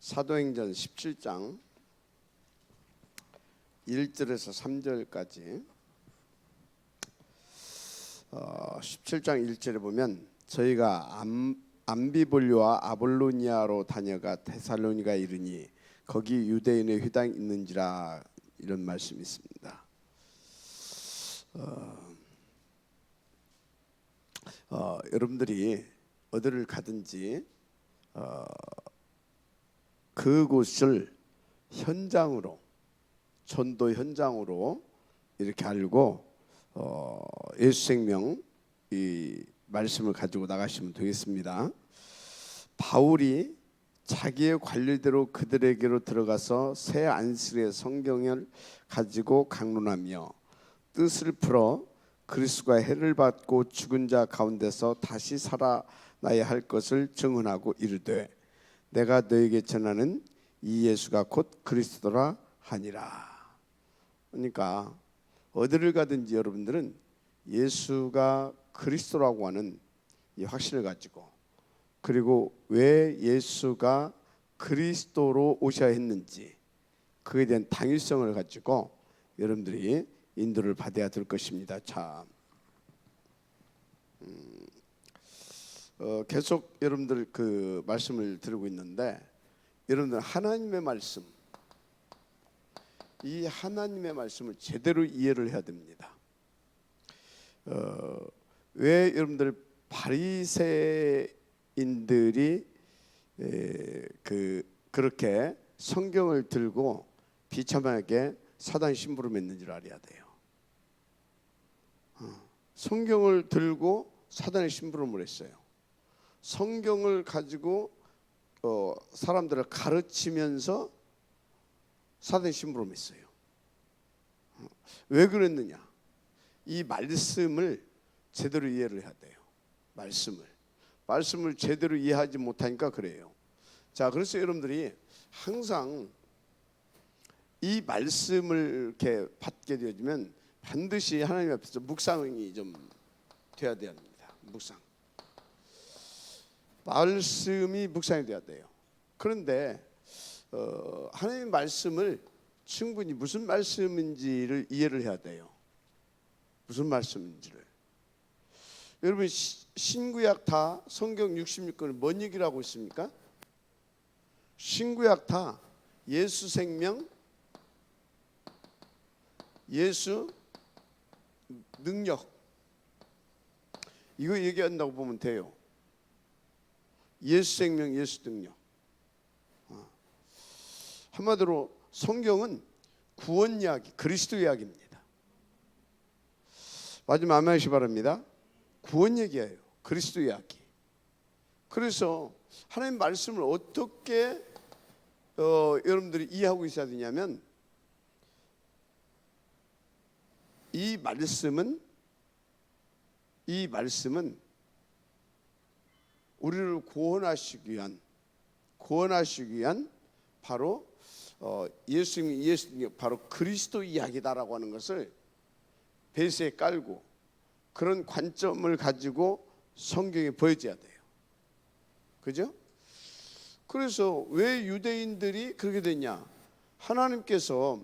사도행전 17장 1절에서 3절까지 17장 1절에 보면 저희가 암비볼리와 아볼로니아로 다녀가 데살로니가에 이르니 거기 유대인의 회당이 있는지라, 이런 말씀이 있습니다. 여러분들이 어디를 가든지 그곳을 현장으로, 전도 현장으로 이렇게 알고 예수 생명 이 말씀을 가지고 나가시면 되겠습니다. 바울이 자기의 관리대로 그들에게로 들어가서 새 안식일의 성경을 가지고 강론하며 뜻을 풀어 그리스도가 해를 받고 죽은 자 가운데서 다시 살아나야 할 것을 증언하고 이르되 내가 너에게 전하는 이 예수가 곧 그리스도라 하니라. 그러니까 어디를 가든지 여러분들은 예수가 그리스도라고 하는 이 확신을 가지고, 그리고 왜 예수가 그리스도로 오셔야 했는지 그에 대한 당위성을 가지고 여러분들이 인도를 받아야 될 것입니다. 자, 계속 여러분들 그 말씀을 드리고 있는데, 여러분들 하나님의 말씀, 이 하나님의 말씀을 제대로 이해를 해야 됩니다. 왜 여러분들 바리새인들이 그렇게 성경을 들고 비참하게 사단 심부름 했는지를 알아야 돼요. 성경을 들고 사단의 심부름을 했어요. 성경을 가지고 사람들을 가르치면서 사단의 심부름했어요. 왜 그랬느냐? 이 말씀을 제대로 이해를 해야 돼요. 말씀을 제대로 이해하지 못하니까 그래요. 자, 그래서 여러분들이 항상 이 말씀을 이렇게 받게 되어지면 반드시 하나님 앞에서 묵상이 좀 돼야 됩니다. 말씀이 묵상이 돼야 돼요. 그런데 하나님의 말씀을 충분히 무슨 말씀인지를 이해를 해야 돼요. 무슨 말씀인지를. 여러분, 신구약 다 성경 66권은 뭔 얘기를 하고 있습니까? 신구약 다 예수 생명, 예수 능력, 이거 얘기한다고 보면 돼요. 예수 생명, 예수 능력. 한마디로 성경은 구원 이야기, 그리스도 이야기입니다. 마지막 아멘 하시기 바랍니다. 구원 얘기예요. 그리스도 이야기. 그래서 하나님 말씀을 어떻게 여러분들이 이해하고 있어야 되냐면, 이 말씀은 우리를 구원하시기 위한 바로 예수님이 바로 그리스도 이야기다라고 하는 것을 베이스에 깔고, 그런 관점을 가지고 성경에 보여줘야 돼요. 그죠? 그래서 왜 유대인들이 그렇게 됐냐? 하나님께서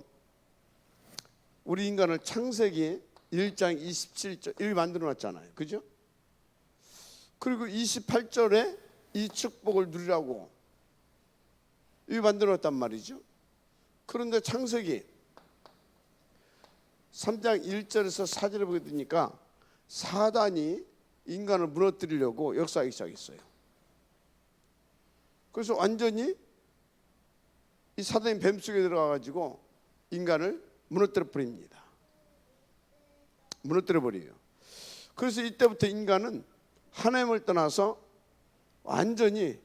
우리 인간을 창세기 1장 27절 이렇게 만들어 놨잖아요. 그죠? 그리고 28절에 이 축복을 누리라고 이렇게 만들어 놨단 말이죠. 그런데 창세기 3장 1절에서 4절에 보게 되니까 사단이 인간을 무너뜨리려고 역사하기 시작했어요. 그래서 완전히 이 사단이 뱀 속에 들어가가지고 인간을 무너뜨려 버립니다. 무너뜨려 버려요. 그래서 이때부터 인간은 하나님을 떠나서 완전히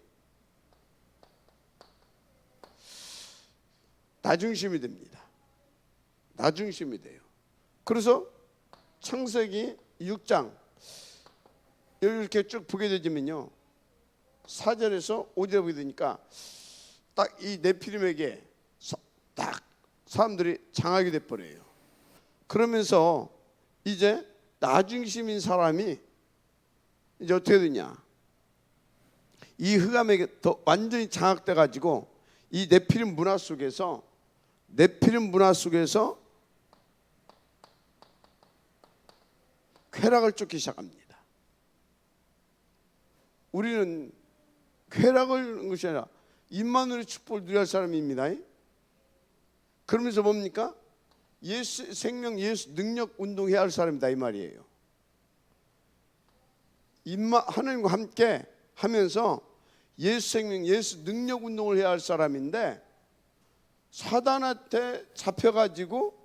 나중심이 됩니다. 나중심이 돼요. 그래서 창세기 6장 이렇게 쭉 보게 되면요, 4절에서 5절에 보게 되니까 딱 이 네피림에게 딱 사람들이 장하게 돼버려요. 그러면서 이제 나중심인 사람이 이제 어떻게 되냐? 이 흑암에게 더 완전히 장악돼 가지고 이 네피림 문화 속에서 쾌락을 쫓기 시작합니다. 우리는 쾌락을 것이 아니라 임마누엘의 축복을 누릴 사람입니다. 그러면서 뭡니까? 예수 생명, 예수 능력 운동해야 할 사람이다 이 말이에요. 하나님과 함께 하면서 예수 생명, 예수 능력 운동을 해야 할 사람인데 사단한테 잡혀가지고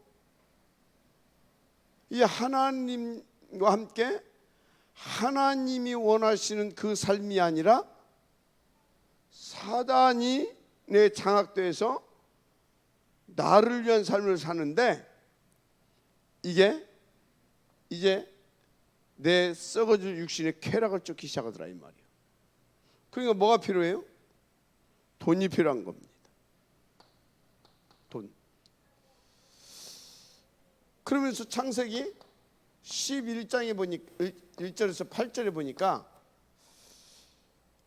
이 하나님과 함께 하나님이 원하시는 그 삶이 아니라 사단이 내 장악돼서 나를 위한 삶을 사는데 이게 이제 내 썩어질 육신의 쾌락을 쫓기 시작하더라 이 말이에요. 그러니까 뭐가 필요해요? 돈이 필요한 겁니다. 돈. 그러면서 창세기 11장에 보니까 1절에서 8절에 보니까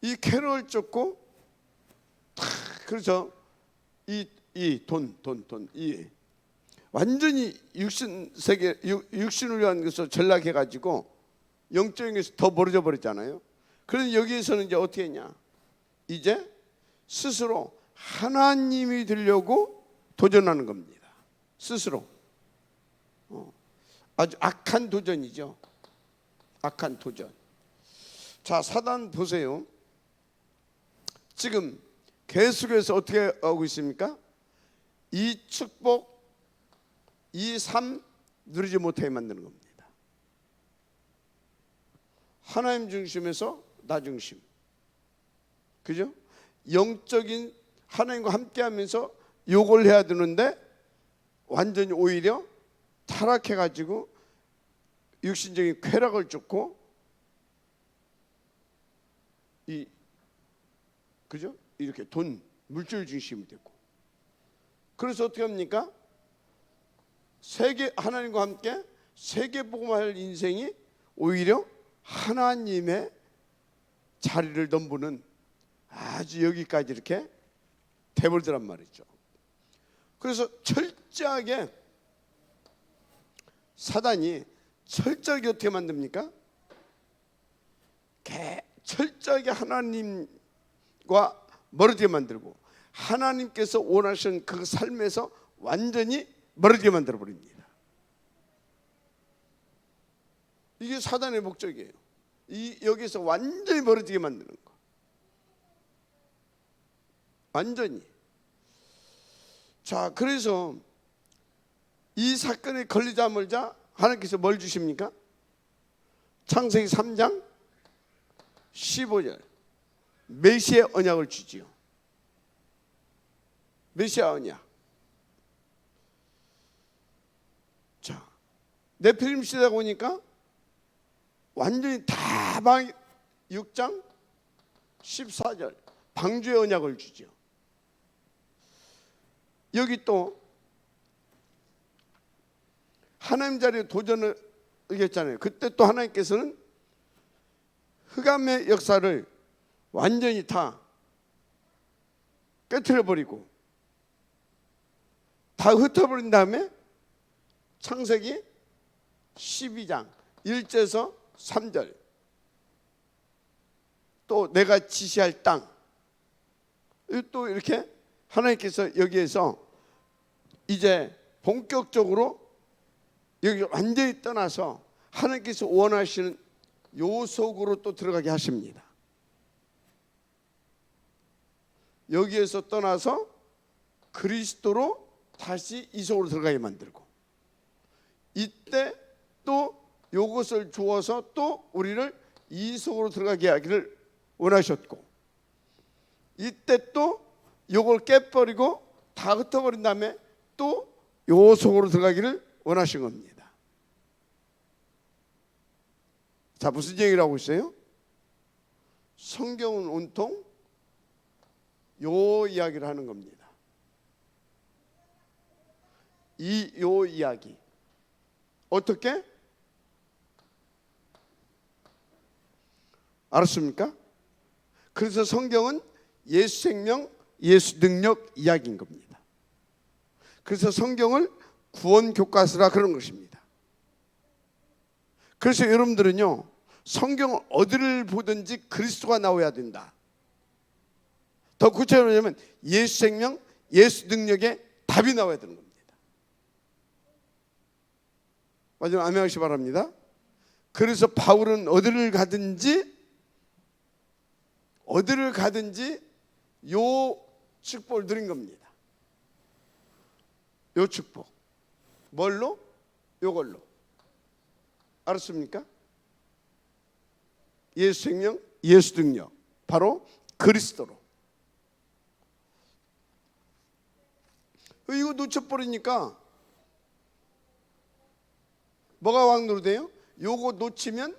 이 쾌락을 쫓고 그래서 이 돈 완전히 육신을 위한 것을 전락해 가지고 영적인 것이 더 멀어져 버렸잖아요. 그래서 여기에서는 이제 어떻게 했냐? 이제 스스로 하나님이 되려고 도전하는 겁니다. 스스로. 아주 악한 도전이죠. 악한 도전. 자, 사단 보세요. 지금 계속해서 어떻게 하고 있습니까? 이 축복, 이 삶 누리지 못하게 만드는 겁니다. 하나님 중심에서 나 중심. 그죠? 영적인 하나님과 함께 하면서 욕을 해야 되는데 완전히 오히려 타락해가지고 육신적인 쾌락을 쫓고 그죠? 이렇게 돈, 물질 중심이 되고 그래서 어떻게 합니까? 하나님과 함께 세계복음할 인생이 오히려 하나님의 자리를 넘보는 아주 여기까지 이렇게 돼버리더란 말이죠. 그래서 철저하게 사단이 철저하게 어떻게 만듭니까? 철저하게 하나님과 멀어지게 만들고 하나님께서 원하시는 그 삶에서 완전히 멀어지게 만들어 버립니다. 이게 사단의 목적이에요. 여기서 완전히 멀어지게 만드는 거. 완전히. 자, 그래서 이 사건에 걸리자 말자 하나님께서 뭘 주십니까? 창세기 3장 15절 메시아 언약을 주지요. 메시아 언약. 자, 네피림 시대가 오니까 완전히 다 6장 14절 방주의 언약을 주죠. 여기 또 하나님 자리에 도전을 얘기했잖아요. 그때 또 하나님께서는 흑암의 역사를 완전히 다 깨트려 버리고 다 흩어버린 다음에 창세기 12장 1절에서 3절 또 내가 지시할 땅 또 이렇게 하나님께서 여기에서 이제 본격적으로 여기 완전히 떠나서 하나님께서 원하시는 요 속으로 또 들어가게 하십니다. 여기에서 떠나서 그리스도로 다시 이 속으로 들어가게 만들고 이때 또 요것을 주어서 또 우리를 이 속으로 들어가게 하기를 원하셨고 이때 또 요걸 깨버리고 다 흩어버린 다음에 또 요 속으로 들어가기를 원하신 겁니다. 자, 무슨 얘기를 하고 있어요? 성경은 온통 요 이야기를 하는 겁니다. 요 이야기 어떻게? 알았습니까? 그래서 성경은 예수 생명, 예수 능력 이야기인 겁니다. 그래서 성경을 구원 교과서라 그런 것입니다. 그래서 여러분들은요, 성경을 어디를 보든지 그리스도가 나와야 된다. 더 구체적으로 하면 예수 생명, 예수 능력의 답이 나와야 되는 겁니다. 마지막 아멘 하시기 바랍니다. 그래서 바울은 어디를 가든지 요 축복을 누린 겁니다. 요 축복. 뭘로? 요걸로. 알았습니까? 예수 생명, 예수 능력. 바로 그리스도로. 이거 놓쳐버리니까 뭐가 왕노릇해요? 요거 놓치면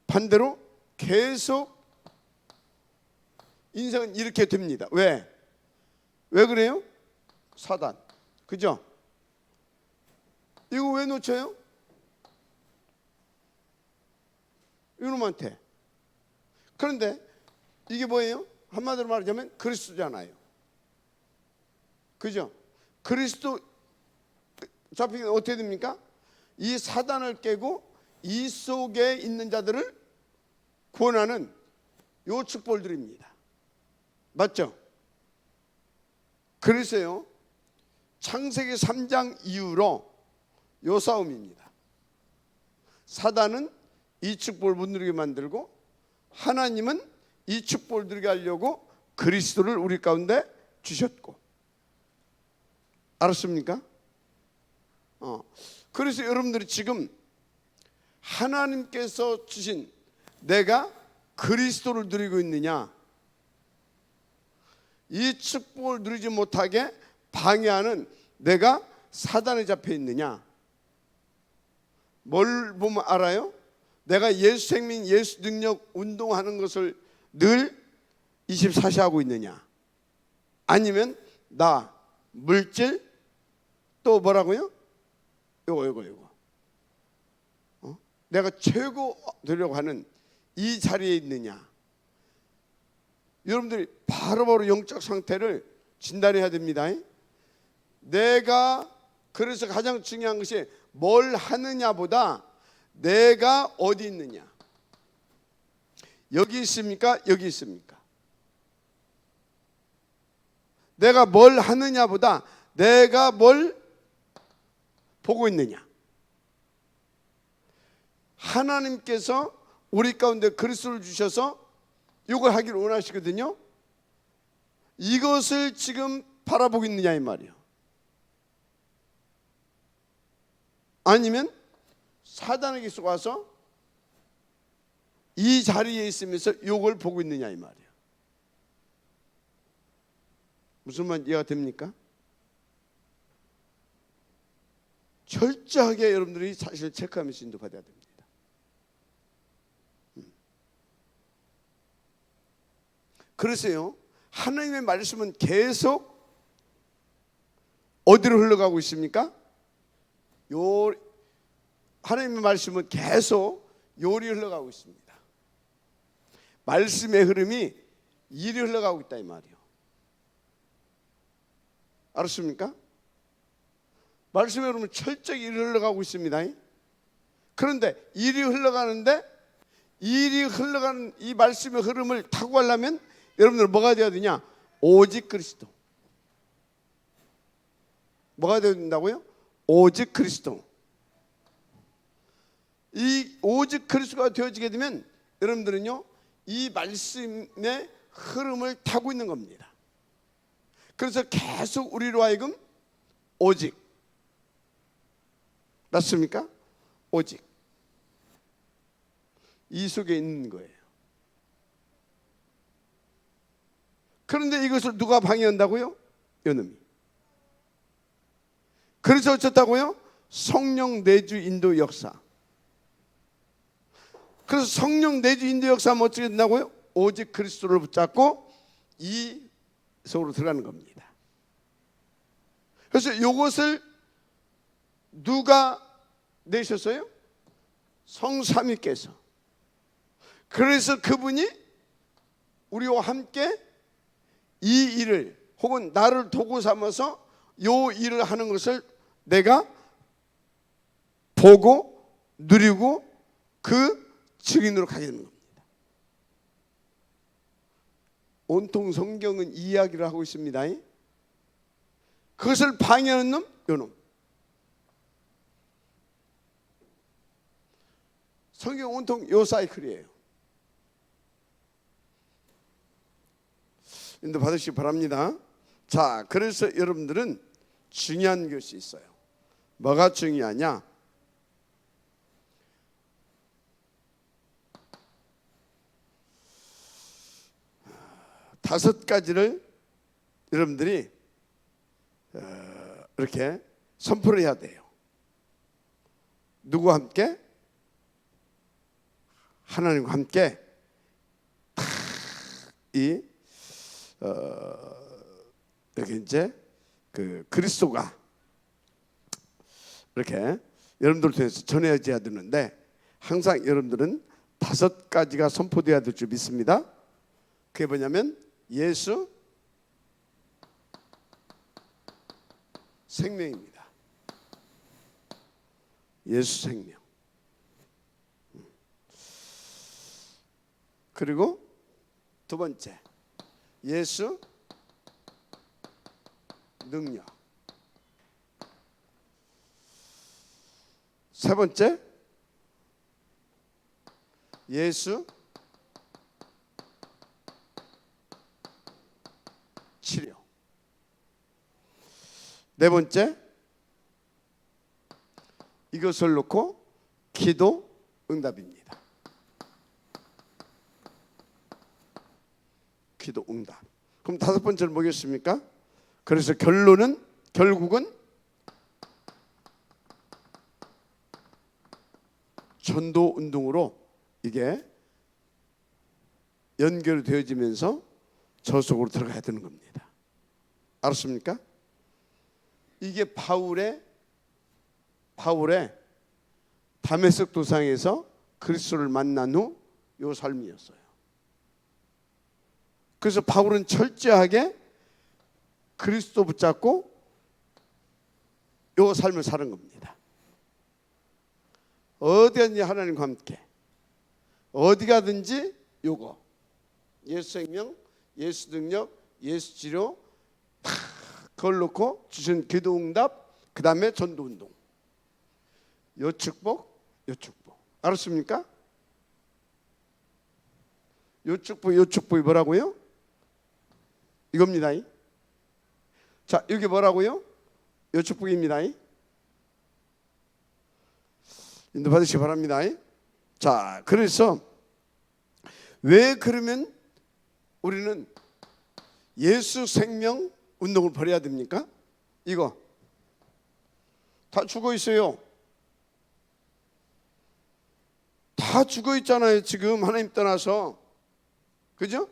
반대로 계속 인생은 이렇게 됩니다. 왜 그래요? 사단. 그죠? 이거 왜 놓쳐요? 이놈한테. 그런데 이게 뭐예요? 한마디로 말하자면 그리스도잖아요. 그죠? 그리스도 잡히면 어떻게 됩니까? 이 사단을 깨고 이 속에 있는 자들을 구원하는 요 축복을 드립니다. 맞죠? 그래서요, 창세기 3장 이후로 요 싸움입니다. 사단은 이 축복을 못 누리게 만들고 하나님은 이 축복을 누리게 하려고 그리스도를 우리 가운데 주셨고. 알았습니까? 그래서 여러분들이 지금 하나님께서 주신 내가 그리스도를 누리고 있느냐, 이 축복을 누리지 못하게 방해하는 내가 사단에 잡혀 있느냐, 뭘 보면 알아요? 내가 예수 생명, 예수 능력 운동하는 것을 늘 24시 하고 있느냐, 아니면 나 물질 또 뭐라고요? 요거 내가 최고 되려고 하는 이 자리에 있느냐. 여러분들이 바로바로 영적 상태를 진단해야 됩니다. 내가 그래서 가장 중요한 것이 뭘 하느냐보다 내가 어디 있느냐. 여기 있습니까? 여기 있습니까? 내가 뭘 하느냐보다 내가 뭘 보고 있느냐. 하나님께서 우리 가운데 그리스도를 주셔서 이걸 하기를 원하시거든요. 이것을 지금 바라보고 있느냐 이 말이에요. 아니면 사단에게 와서 이 자리에 있으면서 이걸 보고 있느냐 이 말이에요. 무슨 말 이해가 됩니까? 철저하게 여러분들이 사실 체크하면서 인도받아야 됩니다. 그래서요, 하나님의 말씀은 계속 어디로 흘러가고 있습니까? 하나님의 말씀은 계속 요리 흘러가고 있습니다. 말씀의 흐름이 이리 흘러가고 있다 이 말이에요. 알았습니까? 말씀의 흐름은 철저히 이리 흘러가고 있습니다. 그런데 이리 흘러가는데 이리 흘러가는 이 말씀의 흐름을 타고 가려면 여러분들 뭐가 되어야 되냐? 오직 그리스도. 뭐가 되어야 된다고요? 오직 그리스도. 이 오직 그리스도가 되어지게 되면 여러분들은요, 이 말씀의 흐름을 타고 있는 겁니다. 그래서 계속 우리로 하여금 오직. 맞습니까? 오직. 이 속에 있는 거예요. 그런데 이것을 누가 방해한다고요? 이놈이. 그래서 어쩌다고요? 성령 내주 인도 역사. 그래서 성령 내주 인도 역사하면 어떻게 된다고요? 오직 그리스도를 붙잡고 이 속으로 들어가는 겁니다. 그래서 이것을 누가 내셨어요? 성삼위께서. 그래서 그분이 우리와 함께 이 일을 혹은 나를 도구 삼아서 요 일을 하는 것을 내가 보고 누리고 그 증인으로 가게 되는 겁니다. 온통 성경은 이 이야기를 하고 있습니다. 그것을 방해하는 놈, 요놈. 성경 온통 요 사이클이에요. 인도 받으시기 바랍니다. 자, 그래서 여러분들은 중요한 것이 있어요. 뭐가 중요하냐? 다섯 가지를 여러분들이 이렇게 선포를 해야 돼요. 누구와 함께? 하나님과 함께 이렇게 이제 그 그리스도가 이렇게 여러분들 통해서 전해져야 되는데, 항상 여러분들은 다섯 가지가 선포돼야 될 줄 믿습니다. 그게 뭐냐면 예수 생명입니다. 예수 생명. 그리고 두 번째, 예수 능력. 세 번째, 예수 치료. 네 번째, 이것을 놓고 기도 응답입니다. 기도 응답. 그럼 다섯 번째는 뭐겠습니까? 그래서 결국은 전도 운동으로 이게 연결되어지면서 저 속으로 들어가야 되는 겁니다. 알았습니까? 이게 바울의 다메섹 도상에서 그리스도를 만난 후 요 삶이었어요. 그래서 바울은 철저하게 그리스도 붙잡고 요 삶을 사는 겁니다. 어디든지 하나님과 함께, 어디 가든지 요거 예수 생명, 예수 능력, 예수 치료 다 그걸 놓고 주신 기도 응답, 그 다음에 전도 운동. 요 축복, 요 축복. 알았습니까? 요 축복이 뭐라고요? 이겁니다. 자, 이게 뭐라고요? 요 축복입니다. 인도 받으시기 바랍니다. 자, 그래서 왜 그러면 우리는 예수 생명 운동을 벌여야 됩니까? 이거 다 죽어 있어요. 다 죽어 있잖아요. 지금 하나님 떠나서. 그죠?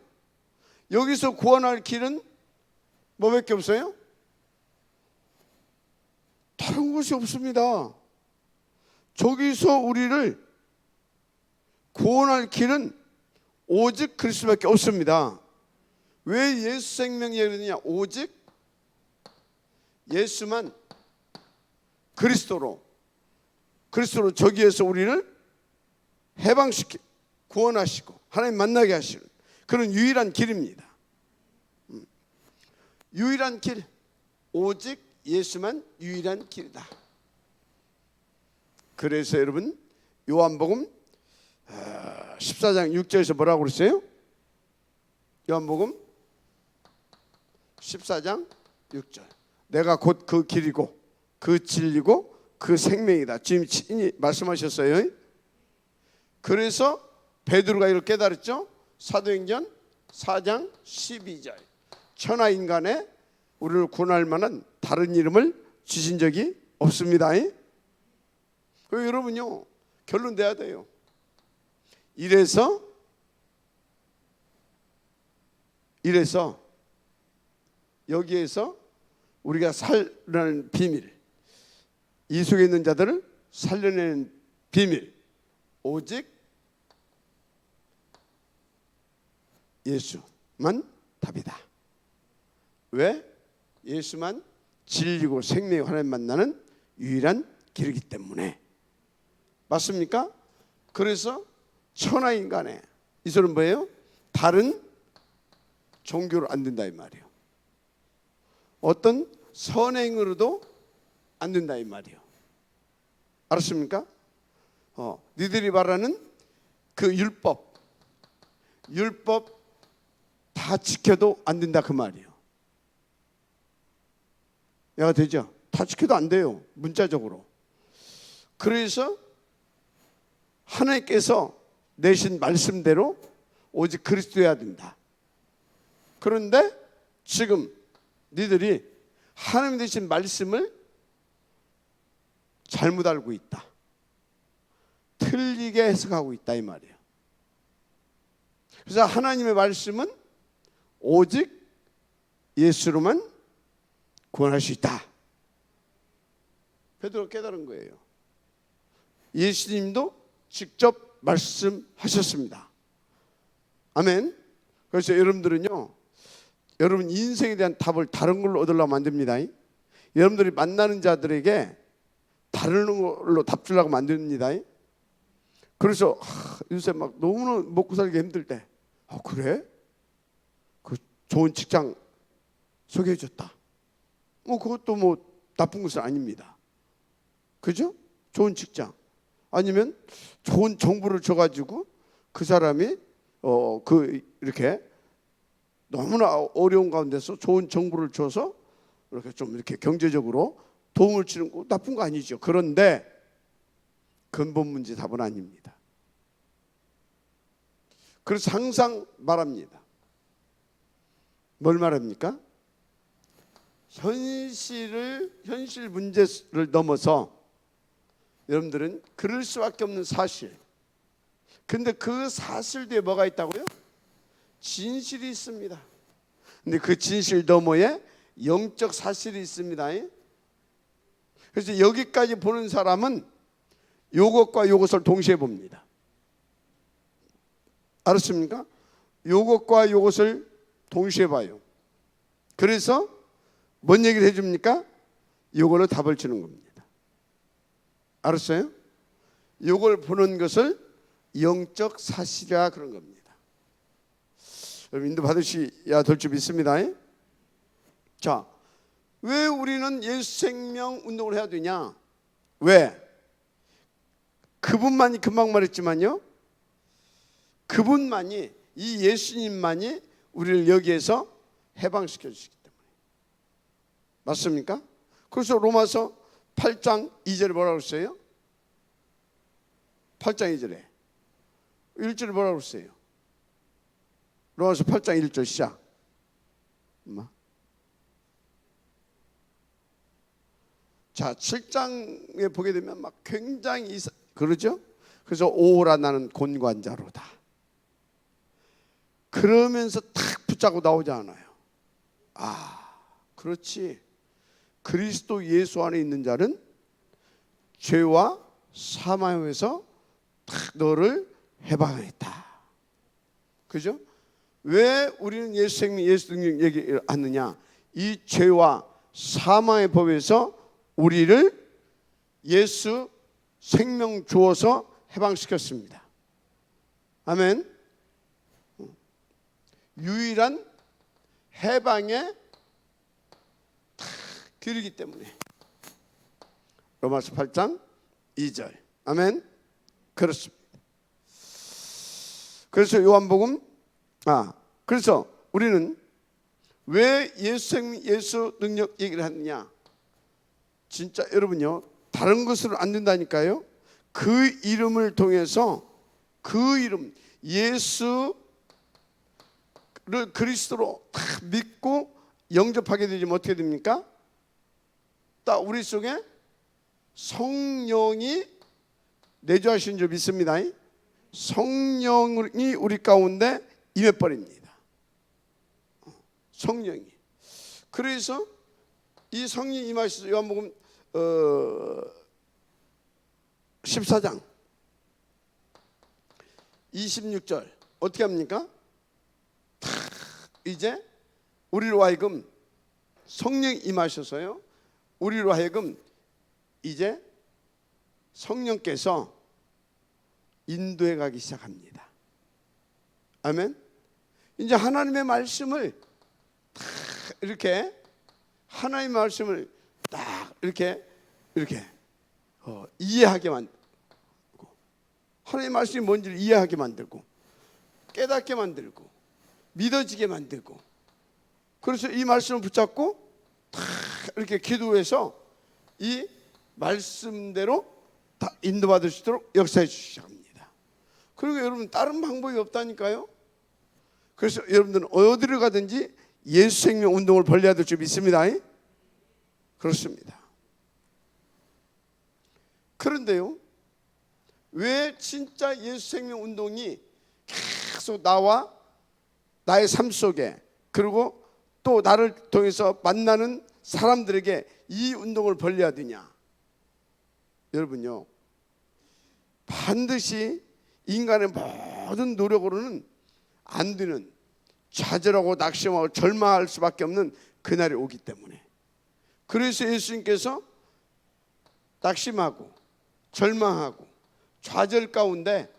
여기서 구원할 길은 뭐밖에 없어요? 다른 것이 없습니다. 저기서 우리를 구원할 길은 오직 그리스도밖에 없습니다. 왜 예수 생명이 그러느냐? 오직 예수만 그리스도로 저기에서 우리를 해방시키고 구원하시고 하나님 만나게 하시는 그런 유일한 길입니다. 유일한 길, 오직 예수만 유일한 길이다. 그래서 여러분 요한복음 14장 6절에서 뭐라고 그랬어요? 요한복음 14장 6절. 내가 곧 그 길이고 그 진리고 그 생명이다. 지금 친히 말씀하셨어요. 그래서 베드로가 이걸 깨달았죠. 사도행전 4장 12절. 천하인간에 우리를 구원할 만한 다른 이름을 주신 적이 없습니다. 여러분요, 결론 내야 돼요. 이래서 여기에서 우리가 살려내는 비밀, 이 속에 있는 자들을 살려내는 비밀, 오직 예수만 답이다. 왜? 예수만 진리고 생명이고 하나님 만나는 유일한 길이기 때문에. 맞습니까? 그래서 천하인간의 이 소리는 뭐예요? 다른 종교로 안 된다 이 말이에요. 어떤 선행으로도 안 된다 이 말이에요. 알았습니까? 니들이 말하는 그 율법 다 지켜도 안 된다 그 말이에요. 야가 되죠? 다 지켜도 안 돼요, 문자적으로. 그래서 하나님께서 내신 말씀대로 오직 그리스도여야 된다. 그런데 지금 니들이 하나님 되신 말씀을 잘못 알고 있다, 틀리게 해석하고 있다 이 말이에요. 그래서 하나님의 말씀은 오직 예수로만 구원할 수 있다. 베드로가 깨달은 거예요. 예수님도 직접 말씀하셨습니다. 아멘. 그래서 여러분들은요, 여러분 인생에 대한 답을 다른 걸로 얻으려면 안 됩니다. 여러분들이 만나는 자들에게 다른 걸로 답 주려고 만듭니다. 그래서 요새 막 너무나 먹고 살기 힘들 때, 그래? 그 좋은 직장 소개해 줬다. 그것도 뭐 나쁜 것은 아닙니다. 그죠? 좋은 직장 아니면 좋은 정보를 줘가지고 그 사람이 이렇게 너무나 어려운 가운데서 좋은 정보를 줘서 이렇게 좀 이렇게 경제적으로 도움을 주는 거 나쁜 거 아니죠. 그런데 근본 문제 답은 아닙니다. 그래서 항상 말합니다. 뭘 말합니까? 현실 문제를 넘어서 여러분들은 그럴 수밖에 없는 사실. 근데 그 사실 뒤에 뭐가 있다고요? 진실이 있습니다. 근데 그 진실 너머에 영적 사실이 있습니다. 그래서 여기까지 보는 사람은 요것과 요것을 동시에 봅니다. 알았습니까? 요것과 요것을 동시에 봐요. 그래서 뭔 얘기를 해줍니까? 요걸로 답을 주는 겁니다. 알았어요? 요걸 보는 것을 영적 사실이라 그런 겁니다. 여러분 인도 받으셔야 될 줄 믿습니다. 자, 왜 우리는 예수 생명 운동을 해야 되냐? 왜? 그분만이 금방 말했지만요, 그분만이, 이 예수님만이 우리를 여기에서 해방시켜 주시기 때문에. 맞습니까? 그래서 로마서 8장 2절에 뭐라고 했어요? 8장 2절에 1절에 뭐라고 했어요? 로마서 8장 1절 시작. 자, 7장에 보게 되면 막 굉장히 그러죠? 그래서 오라 나는 곤관자로다. 그러면서 탁 붙잡고 나오지 않아요. 그렇지. 그리스도 예수 안에 있는 자는 죄와 사망에서 탁 너를 해방했다. 그죠? 왜 우리는 예수 생명, 예수 능력 얘기를 하느냐? 이 죄와 사망의 법에서 우리를 예수 생명 주어서 해방시켰습니다. 아멘. 유일한 해방의 길이기 때문에. 로마서 8장 2절. 아멘. 그렇습니다. 그래서 요한복음 그래서 우리는 왜 예수 능력 얘기를 하느냐? 진짜 여러분요, 다른 것으로 안 된다니까요. 그 이름을 통해서, 그 이름 예수를 그리스도로 다 믿고 영접하게 되면 어떻게 됩니까? 딱 우리 속에 성령이 내주하신 줄 믿습니다. 성령이 우리 가운데 임해버립니다. 성령이. 그래서 이 성령이 임하셔서 요한복음 14장 26절 어떻게 합니까? 이제 우리로 하여금 성령 임하셔서요, 우리로 하여금 이제 성령께서 인도해 가기 시작합니다. 아멘. 이제 하나님의 말씀을 딱 이렇게, 하나님의 말씀을 딱 이렇게 이해하게 만들고, 하나님의 말씀이 뭔지를 이해하게 만들고, 깨닫게 만들고, 믿어지게 만들고, 그래서 이 말씀을 붙잡고 딱 이렇게 기도해서 이 말씀대로 다 인도받을 수 있도록 역사해 주시기 합니다. 그리고 여러분, 다른 방법이 없다니까요. 그래서 여러분들은 어디를 가든지 예수 생명 운동을 벌려야 될 줄 믿습니다. 그렇습니다. 그런데요, 왜 진짜 예수 생명 운동이 계속 나와 나의 삶 속에, 그리고 또 나를 통해서 만나는 사람들에게 이 운동을 벌려야 되냐? 여러분요, 반드시 인간의 모든 노력으로는 안 되는, 좌절하고 낙심하고 절망할 수밖에 없는 그날이 오기 때문에, 그래서 예수님께서 낙심하고 절망하고 좌절 가운데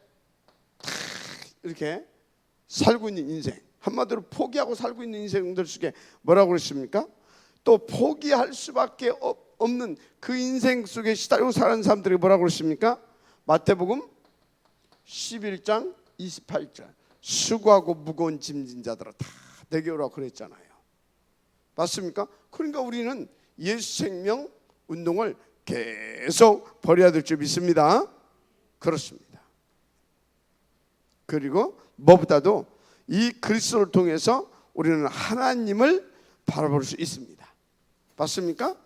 이렇게 살고 있는 인생, 한마디로 포기하고 살고 있는 인생들 속에 뭐라고 그랬습니까? 또 포기할 수밖에 없는 그 인생 속에 시달리고 사는 사람들이 뭐라고 그랬습니까? 마태복음 11장 28절, 수고하고 무거운 짐진 자들아 다 내게 오라고 그랬잖아요. 맞습니까? 그러니까 우리는 예수 생명 운동을 계속 벌여야 될 줄 믿습니다. 그렇습니다. 그리고 무엇보다도 이 그리스도를 통해서 우리는 하나님을 바라볼 수 있습니다. 맞습니까?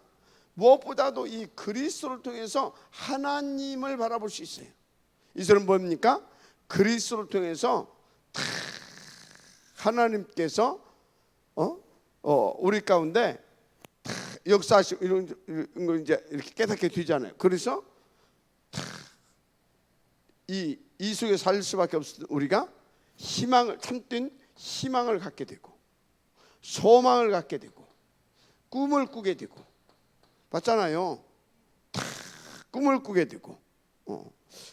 무엇보다도 이 그리스도를 통해서 하나님을 바라볼 수 있어요. 이것은 뭡니까? 그리스도를 통해서 하나님께서 우리 가운데 역사하시고 이런 걸 이제 이렇게 깨닫게 되잖아요. 그래서 이 속에 살 수밖에 없는 우리가 희망을, 참된 희망을 갖게 되고, 소망을 갖게 되고, 꿈을 꾸게 되고, 맞잖아요. 꿈을 꾸게 되고,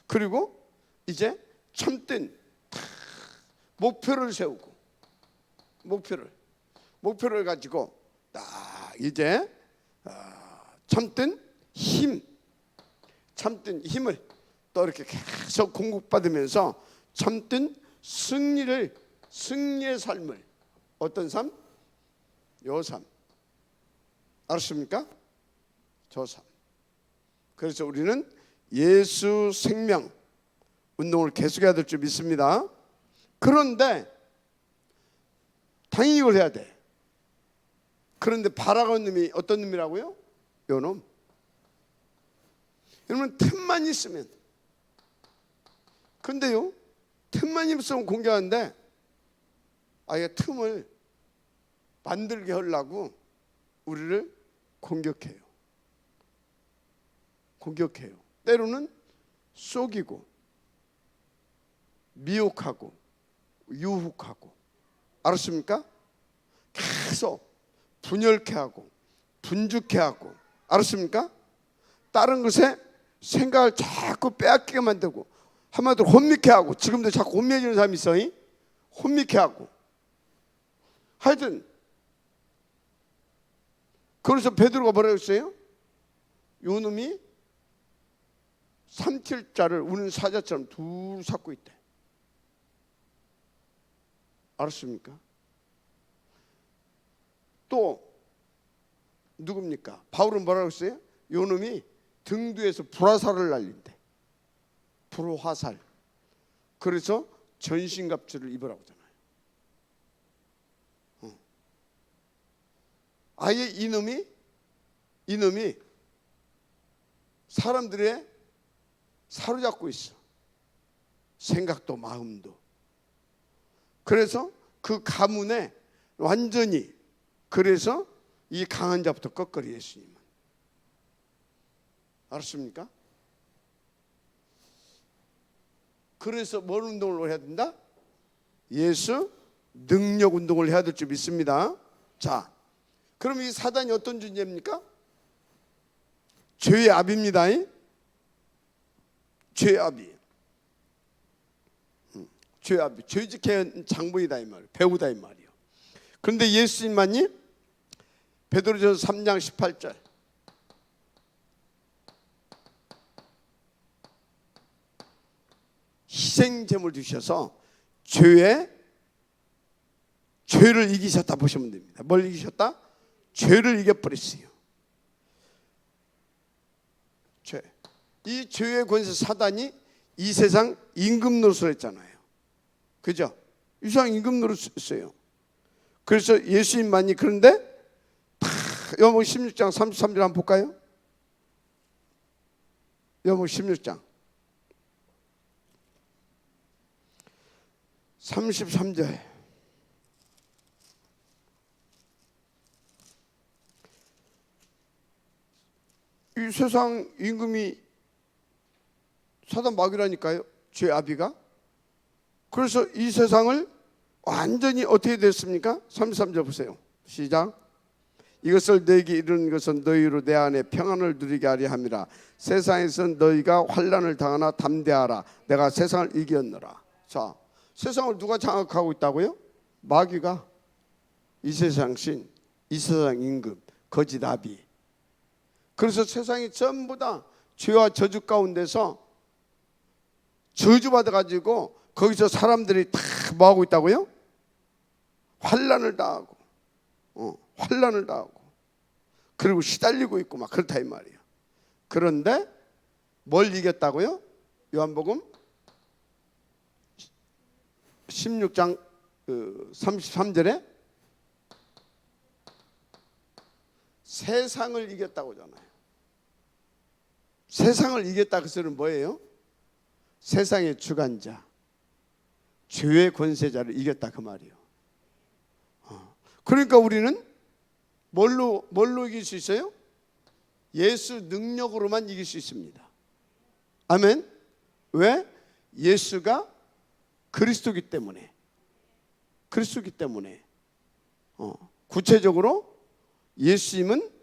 그리고 이제 참된 목표를 세우고, 목표를 가지고 딱 이제 참된 힘을 또 이렇게 계속 공급받으면서 참된 승리의 삶을, 어떤 삶? 요 삶. 알았습니까? 저 삶. 그래서 우리는 예수 생명 운동을 계속해야 될 줄 믿습니다. 그런데 당연히 이걸 해야 돼. 그런데 바라건 놈이 어떤 놈이라고요? 요 놈. 여러분, 틈만 있으면, 근데요, 틈만 있으면 공격하는데 아예 틈을 만들게 하려고 우리를 공격해요. 때로는 속이고 미혹하고 유혹하고, 알았습니까? 계속 분열케 하고 분죽케 하고, 알았습니까? 다른 것에 생각을 자꾸 빼앗기게 만들고, 한마디로 혼미케 하고, 지금도 자꾸 혼미해지는 사람이 있어. 혼미케 하고. 하여튼 그래서 베드로가 뭐라고 했어요? 요 놈이 삼킬 자를 우는 사자처럼 둘 잡고 있대. 알았습니까? 또 누굽니까? 바울은 뭐라고 했어요? 요 놈이 등 뒤에서 불화살을 날린대. 불화살. 그래서 전신갑주를 입으라고 하잖아요. 아예 이놈이 사람들의 사로잡고 있어. 생각도 마음도. 그래서 그 가문에 완전히, 그래서 이 강한 자부터 꺾으리 예수님은. 알았습니까? 그래서 뭘 운동을 해야 된다? 예수 능력 운동을 해야 될 줄 믿습니다. 자, 그럼 이 사단이 어떤 존재입니까? 죄의 압입니다. 죄의 압이. 죄의 압이. 죄직해 장본이다 이 말이에요. 배우다 이 말이에요. 그런데 예수님만이 베드로전서 3장 18절 희생제물 주셔서 죄를 이기셨다 보시면 됩니다. 뭘 이기셨다? 죄를 이겨버렸어요. 죄. 이 죄의 권세 사단이 이 세상 임금 노릇을 했잖아요. 그죠? 이 세상 임금 노릇을. 그래서 예수님만이 그런데 다 요한복음 16장 33절 한번 볼까요? 요한복음 16장 33절 이 세상 임금이 사단 마귀라니까요. 죄 아비가. 그래서 이 세상을 완전히 어떻게 됐습니까? 33절 보세요. 시작. 이것을 너에게 이르는 것은 너희로 내 안에 평안을 누리게 하려 함이라. 세상에서 너희가 환난을 당하나 담대하라. 내가 세상을 이겼노라. 자, 세상을 누가 장악하고 있다고요? 마귀가. 이 세상 신, 이 세상 임금, 거짓 아비. 그래서 세상이 전부 다 죄와 저주 가운데서 저주받아 가지고 거기서 사람들이 다 뭐하고 있다고요? 환난을 당하고 환난을 당하고 그리고 시달리고 있고 막 그렇다 이 말이에요. 그런데 뭘 이겼다고요? 요한복음 16장 33절에 세상을 이겼다고 하잖아요. 세상을 이겼다 그 소리는 뭐예요? 세상의 주관자, 죄의 권세자를 이겼다 그 말이에요. 그러니까 우리는 뭘로 이길 수 있어요? 예수 능력으로만 이길 수 있습니다. 아멘. 왜? 예수가 그리스도기 때문에. 그리스도기 때문에. 구체적으로 예수님은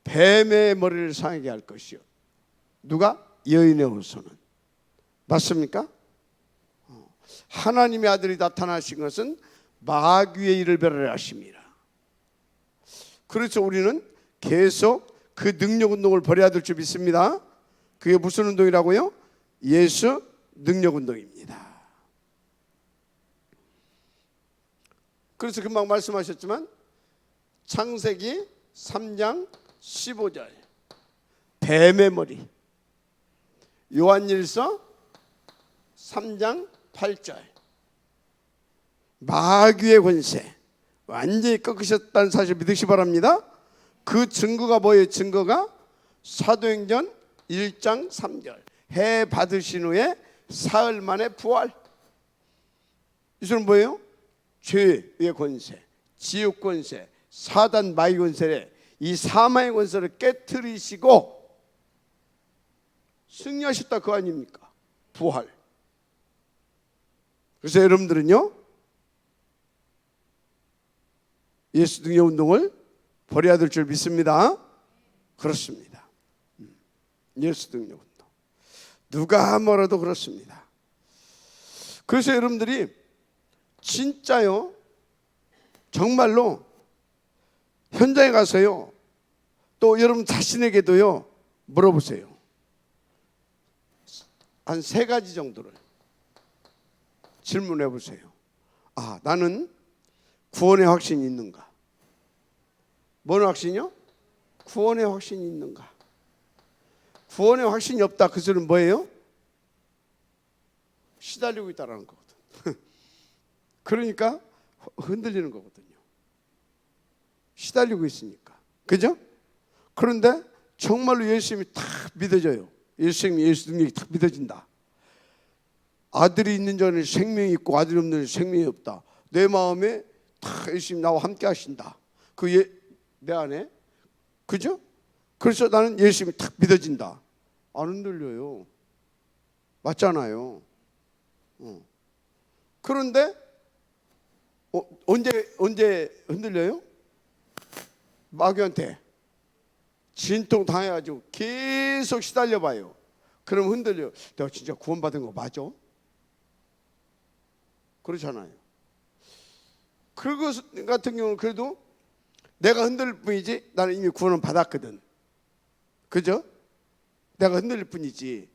뱀의 머리를 상하게 할 것이요. 누가? 여인의 후손은. 맞습니까? 하나님의 아들이 나타나신 것은 마귀의 일을 멸하려 하심이라. 그래서 우리는 계속 그 능력 운동을 벌여야 될 줄 믿습니다. 그게 무슨 운동이라고요? 예수 능력 운동입니다. 그래서 금방 말씀하셨지만 창세기 3장 15절 뱀의 머리, 요한일서 3장 8절 마귀의 권세 완전히 꺾으셨다는 사실 믿으시 바랍니다. 그 증거가 뭐예요? 증거가 사도행전 1장 3절 해 받으신 후에 사흘 만에 부활. 이것은 뭐예요? 죄의 권세, 지옥 권세, 사단 마귀 권세를 이 사망의 권세를 깨트리시고 승리하셨다 그 아닙니까? 부활. 그래서 여러분들은요 예수 능력 운동을 벌여야 될 줄 믿습니다. 그렇습니다. 예수 능력 운동 누가 뭐라도 그렇습니다. 그래서 여러분들이 진짜요 정말로 현장에 가서요 또 여러분 자신에게도요 물어보세요. 한 3가지 정도를 질문해 보세요. 아, 나는 구원의 확신이 있는가? 뭔 확신이요? 구원의 확신이 있는가? 구원의 확신이 없다 그 소리는 뭐예요? 시달리고 있다라는 거거든. 그러니까 흔들리는 거거든요. 시달리고 있으니까. 그죠? 그런데 정말로 예수님이 딱 믿어져요. 예수님이 예수 능력이 딱 믿어진다. 아들이 있는 자는 생명이 있고 아들이 없는 자는 생명이 없다. 내 마음에 딱 예수님 나와 함께 하신다. 내 안에. 그죠? 그래서 나는 예수님이 딱 믿어진다. 안 흔들려요. 맞잖아요. 그런데 언제 흔들려요? 마귀한테 진통 당해가지고 계속 시달려봐요. 그럼 흔들려. 내가 진짜 구원받은 거 맞아? 그렇잖아요. 그것 같은 경우는 그래도 내가 흔들릴 뿐이지 나는 이미 구원은 받았거든. 그죠? 내가 흔들릴 뿐이지.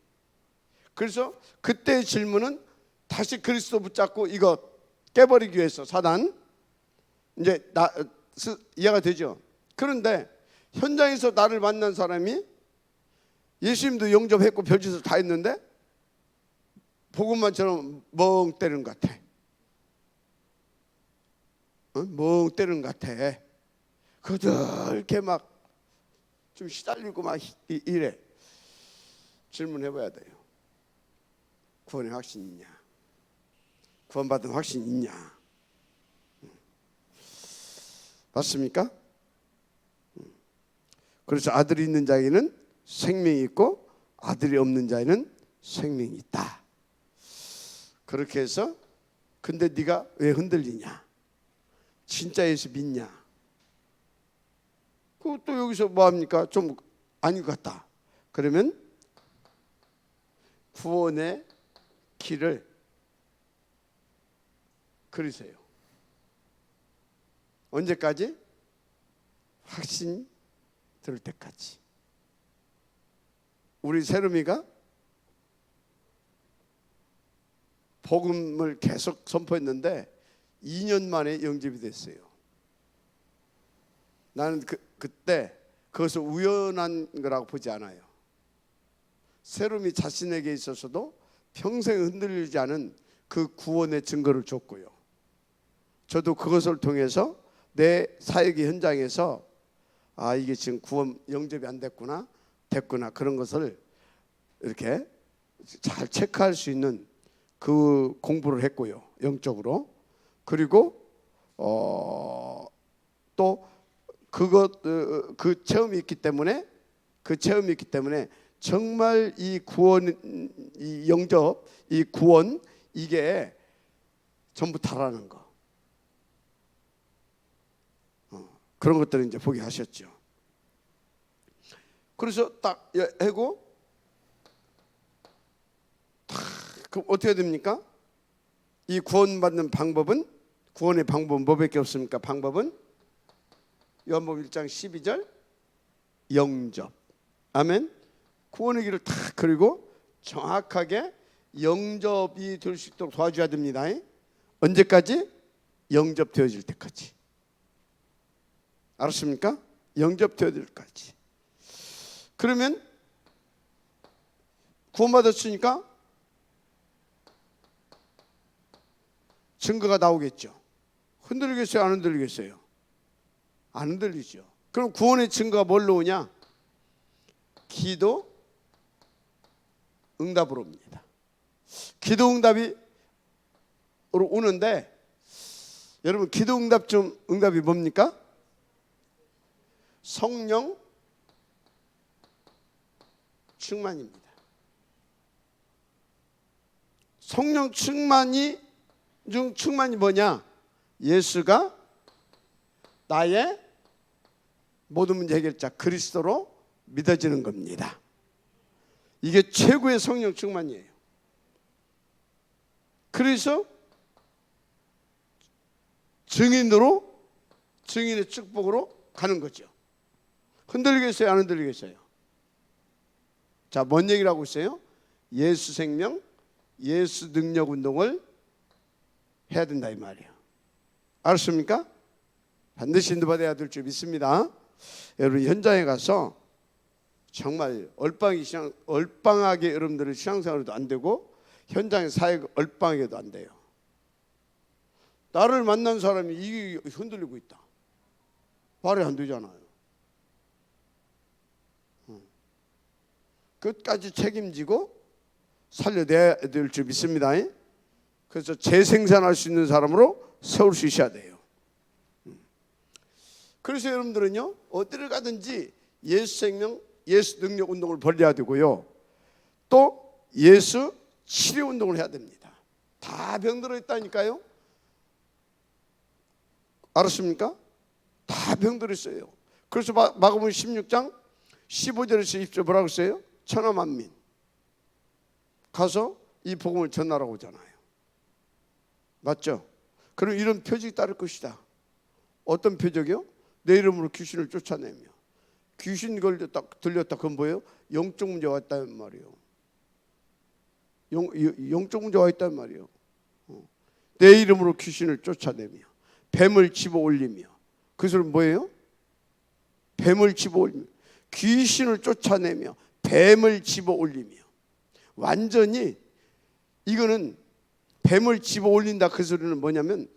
그래서 그때의 질문은 다시 그리스도 붙잡고 이거 깨버리기 위해서 사단 이제 이해가 되죠? 그런데 현장에서 나를 만난 사람이 예수님도 영접했고 별짓을 다 했는데 복음만처럼 멍 때리는 것 같아. 멍 때리는 것 같아. 그렇게 막 좀 시달리고 막 이래. 질문해봐야 돼요. 구원의 확신 있냐? 구원받은 확신 있냐? 맞습니까? 그래서 아들이 있는 자에게는 생명이 있고 아들이 없는 자에는 생명이 있다. 그렇게 해서 근데 네가 왜 흔들리냐? 진짜 예수 믿냐? 또 여기서 뭐 합니까? 좀 아닌 것 같다. 그러면 구원의 길을 그리세요. 언제까지? 확신 들을 때까지. 우리 세롬이가 복음을 계속 선포했는데 2년 만에 영접이 됐어요. 나는 그때 그것을 우연한 거라고 보지 않아요. 세롬이 자신에게 있어서도 평생 흔들리지 않은 그 구원의 증거를 줬고요. 저도 그것을 통해서 내 사역의 현장에서 이게 지금 구원 영접이 안 됐구나 그런 것을 이렇게 잘 체크할 수 있는 그 공부를 했고요. 영적으로. 그리고 또 그 체험이 있기 때문에 정말 이 구원, 이 영접, 이 구원 이게 전부 다라는 거. 그런 것들을 이제 보게 하셨죠. 그래서 딱 하고 그럼 어떻게 됩니까? 이 구원받는 방법은 구원의 방법은 뭐밖에 없습니까? 방법은 요한복음 1장 12절 영접. 아멘. 구원의 길을 탁 그리고 정확하게 영접이 될 수 있도록 도와줘야 됩니다. 언제까지? 영접되어질 때까지. 알았습니까? 영접되어질 때까지. 그러면 구원받았으니까 증거가 나오겠죠. 흔들리겠어요? 안 흔들리겠어요? 안 흔들리죠. 그럼 구원의 증거가 뭘로 오냐? 기도 응답으로 옵니다. 기도 응답이 오는데 여러분 기도 응답 중 응답이 뭡니까? 성령 충만입니다. 성령 충만이 뭐냐? 예수가 나의 모든 문제 해결자 그리스도로 믿어지는 겁니다. 이게 최고의 성령 충만이에요. 그래서 증인의 축복으로 가는 거죠. 흔들리겠어요? 안 흔들리겠어요? 자, 뭔 얘기를 하고 있어요? 예수 생명, 예수 능력 운동을 해야 된다 이 말이에요. 알았습니까? 반드시 인도받아야 될 줄 믿습니다. 여러분 현장에 가서 정말 얼빵하게 여러분들의 신앙생활도 안 되고 현장의 사역 얼빵하게도 안 돼요. 나를 만난 사람이 이게 흔들리고 있다. 말이 안 되잖아요. 끝까지 책임지고 살려내야 될 줄 믿습니다. 그래서 재생산할 수 있는 사람으로 세울 수 있어야 돼요. 그래서 여러분들은요 어디를 가든지 예수 생명, 예수 능력 운동을 벌여야 되고요. 또 예수 치료 운동을 해야 됩니다. 다 병들어 있다니까요. 알았습니까? 다 병들었어요. 그래서 마가복음 16장 15절에서 20절 뭐라고 써요? 천하만민 가서 이 복음을 전하라고 하잖아요. 맞죠? 그럼 이런 표적이 따를 것이다. 어떤 표적이요? 내 이름으로 귀신을 쫓아내며. 귀신 들렸다. 그건 뭐예요? 영적 문제가 있다는 말이에요. 영적 문제가 있다는 말이에요. 내 이름으로 귀신을 쫓아내며 뱀을 집어 올리며. 그 소리는 뭐예요? 뱀을 집어 올리며 귀신을 쫓아내며 뱀을 집어 올리며. 완전히 이거는 뱀을 집어 올린다. 그 소리는 뭐냐면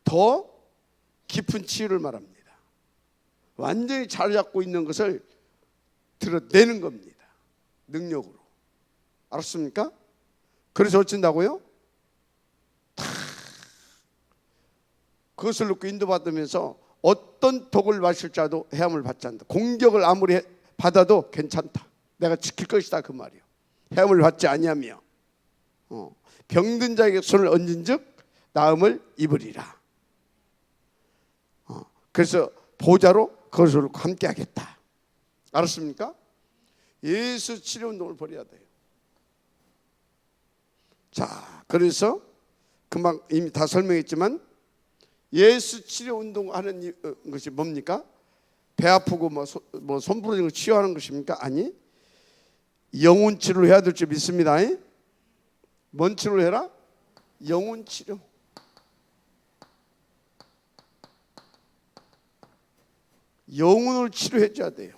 더 깊은 치유를 말합니다. 완전히 자리 잡고 있는 것을 드러내는 겁니다. 능력으로. 알았습니까? 그래서 어쩐다고요? 그것을 놓고 인도받으면서 어떤 독을 마실 자도 해함을 받지 않는다. 공격을 아무리 받아도 괜찮다. 내가 지킬 것이다. 그 말이요. 해함을 받지 아니하며 병든 자에게 손을 얹은 즉 나음을 입으리라. 그래서 보좌로 그것을 함께 하겠다. 알았습니까? 예수 치료 운동을 벌여야 돼요. 자, 그래서 금방 이미 다 설명했지만 예수 치료 운동하는 것이 뭡니까? 배 아프고 손 부러지는 거 치유하는 것입니까? 아니, 영혼 치료를 해야 될 줄 믿습니다. 뭔 치료를 해라? 영혼 치료. 영혼을 치료해 줘야 돼요.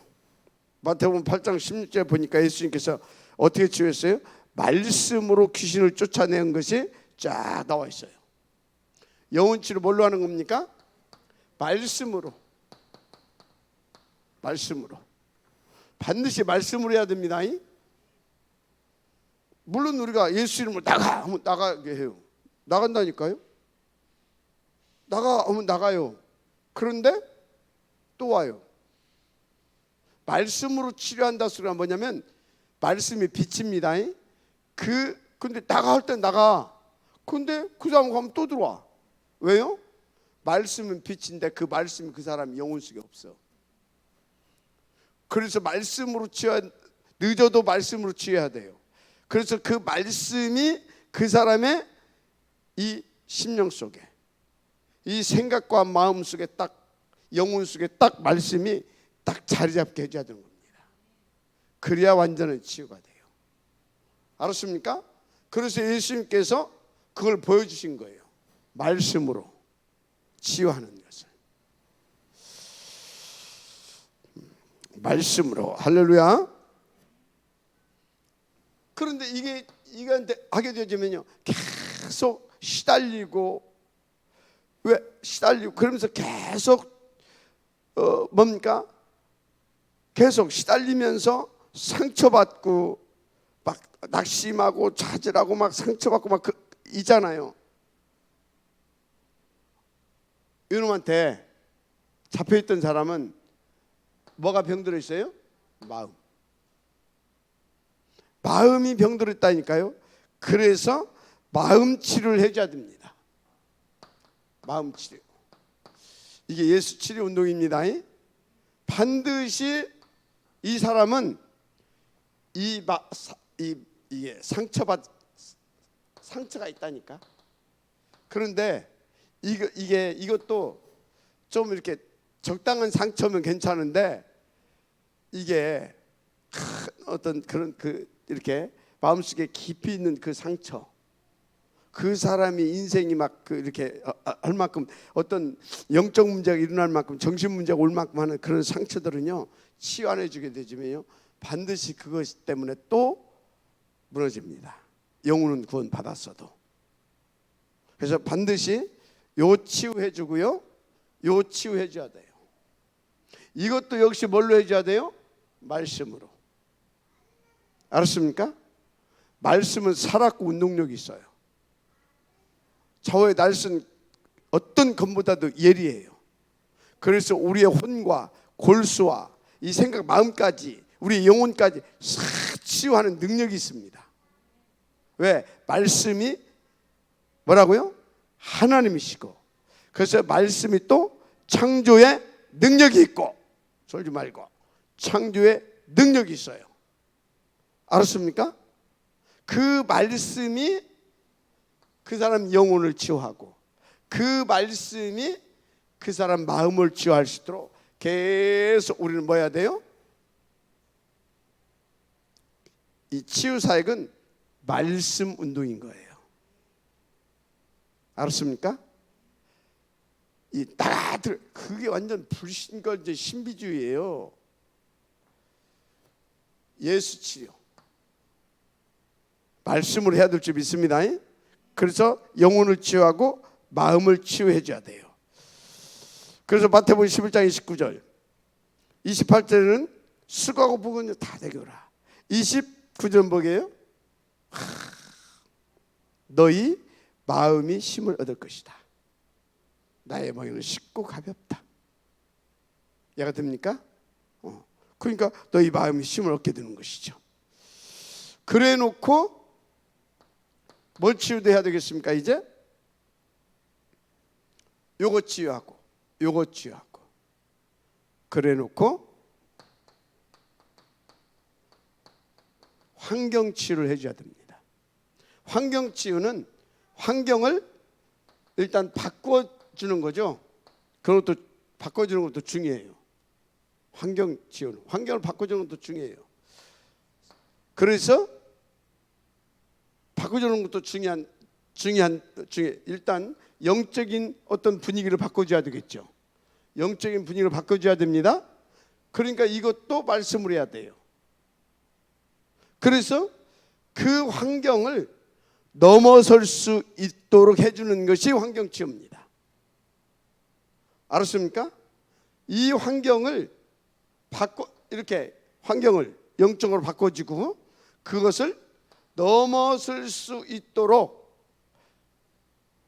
마태복음 8장 16절에 보니까 예수님께서 어떻게 치유했어요? 말씀으로 귀신을 쫓아내는 것이 쫙 나와 있어요. 영혼 치료 뭘로 하는 겁니까? 말씀으로. 반드시 말씀으로 해야 됩니다. 물론 우리가 예수 이름으로 나가 하면 나가게 해요. 나간다니까요. 나가 하면 나가요. 그런데 또 와요. 말씀으로 치료한다 소리가 뭐냐면 말씀이 빛입니다. 근데 나가 할 때 나가. 근데 그 사람 가면 또 들어와. 왜요? 말씀은 빛인데 그 말씀이 그 사람 영혼 속에 없어. 그래서 말씀으로 늦어도 말씀으로 치유해야 돼요. 그래서 그 말씀이 그 사람의 이 심령 속에, 이 생각과 마음 속에 딱, 영혼 속에 딱 말씀이 딱 자리 잡게 해줘야 되는 겁니다. 그래야 완전한 치유가 돼요. 알았습니까? 그래서 예수님께서 그걸 보여주신 거예요. 말씀으로 치유하는 것을. 말씀으로. 할렐루야. 그런데 이게 하게 되면요 계속 시달리고, 왜 시달리고 그러면서 계속 뭡니까? 계속 시달리면서 상처받고 막 낙심하고 좌절하고 막 상처받고 막 있잖아요. 이놈한테 잡혀있던 사람은 뭐가 병들어 있어요? 마음이 병들어 있다니까요. 그래서 마음 치료를 해줘야 됩니다. 마음 치료. 이게 예수 치료 운동입니다. 반드시 이 사람은 이게 상처가 있다니까. 그런데 이것도 좀 이렇게 적당한 상처면 괜찮은데, 이게 어떤 그런 이렇게 마음속에 깊이 있는 그 상처, 그 사람이 인생이 막 이렇게 할 만큼 어떤 영적 문제가 일어날 만큼, 정신 문제가 올 만큼 하는 그런 상처들은요 치유 안 해주게 되지만요 반드시 그것 때문에 또 무너집니다. 영혼은 구원 받았어도. 그래서 반드시 요 치유해주고요, 요 치유해줘야 돼요. 이것도 역시 뭘로 해줘야 돼요? 말씀으로. 알았습니까? 말씀은 살았고 운동력이 있어요. 저의 날선 어떤 것보다도 예리해요. 그래서 우리의 혼과 골수와 이 생각, 마음까지, 우리의 영혼까지 싹 치유하는 능력이 있습니다. 왜? 말씀이 뭐라고요? 하나님이시고, 그래서 말씀이 또 창조의 능력이 있고, 쏠지 말고 창조의 능력이 있어요. 알았습니까? 그 말씀이 그 사람 영혼을 치유하고, 그 말씀이 그 사람 마음을 치유할 수 있도록 계속 우리는 뭐 해야 돼요? 이 치유 사역은 말씀 운동인 거예요. 알았습니까? 이 다들 그게 완전 불신과 신비주의예요. 예수 치료 말씀으로 해야 될 줄 믿습니다. 그래서 영혼을 치유하고 마음을 치유해 줘야 돼요. 그래서 마태복음 11장 29절 28절에는 수고하고 부은 다 되거라. 29절 뭐게요? 너희 마음이 힘을 얻을 것이다. 나의 멍에는 쉽고 가볍다. 이해가 됩니까? 그러니까 너희 마음이 힘을 얻게 되는 것이죠. 그래 놓고 뭘 치유해야 되겠습니까? 이제 요거 치유하고 요거 치유하고, 그래 놓고 환경 치유를 해줘야 됩니다. 환경 치유는 환경을 일단 바꿔주는 거죠. 그런 것도 바꿔주는 것도 중요해요. 환경 치유는 환경을 바꿔주는 것도 중요해요. 그래서 바꿔주는 것도 중요해. 일단 영적인 어떤 분위기를 바꿔줘야 되겠죠. 영적인 분위기를 바꿔줘야 됩니다. 그러니까 이것도 말씀을 해야 돼요. 그래서 그 환경을 넘어설 수 있도록 해주는 것이 환경치유입니다. 알았습니까? 이 환경을 이렇게 환경을 영적으로 바꿔주고 그것을 넘어설 수 있도록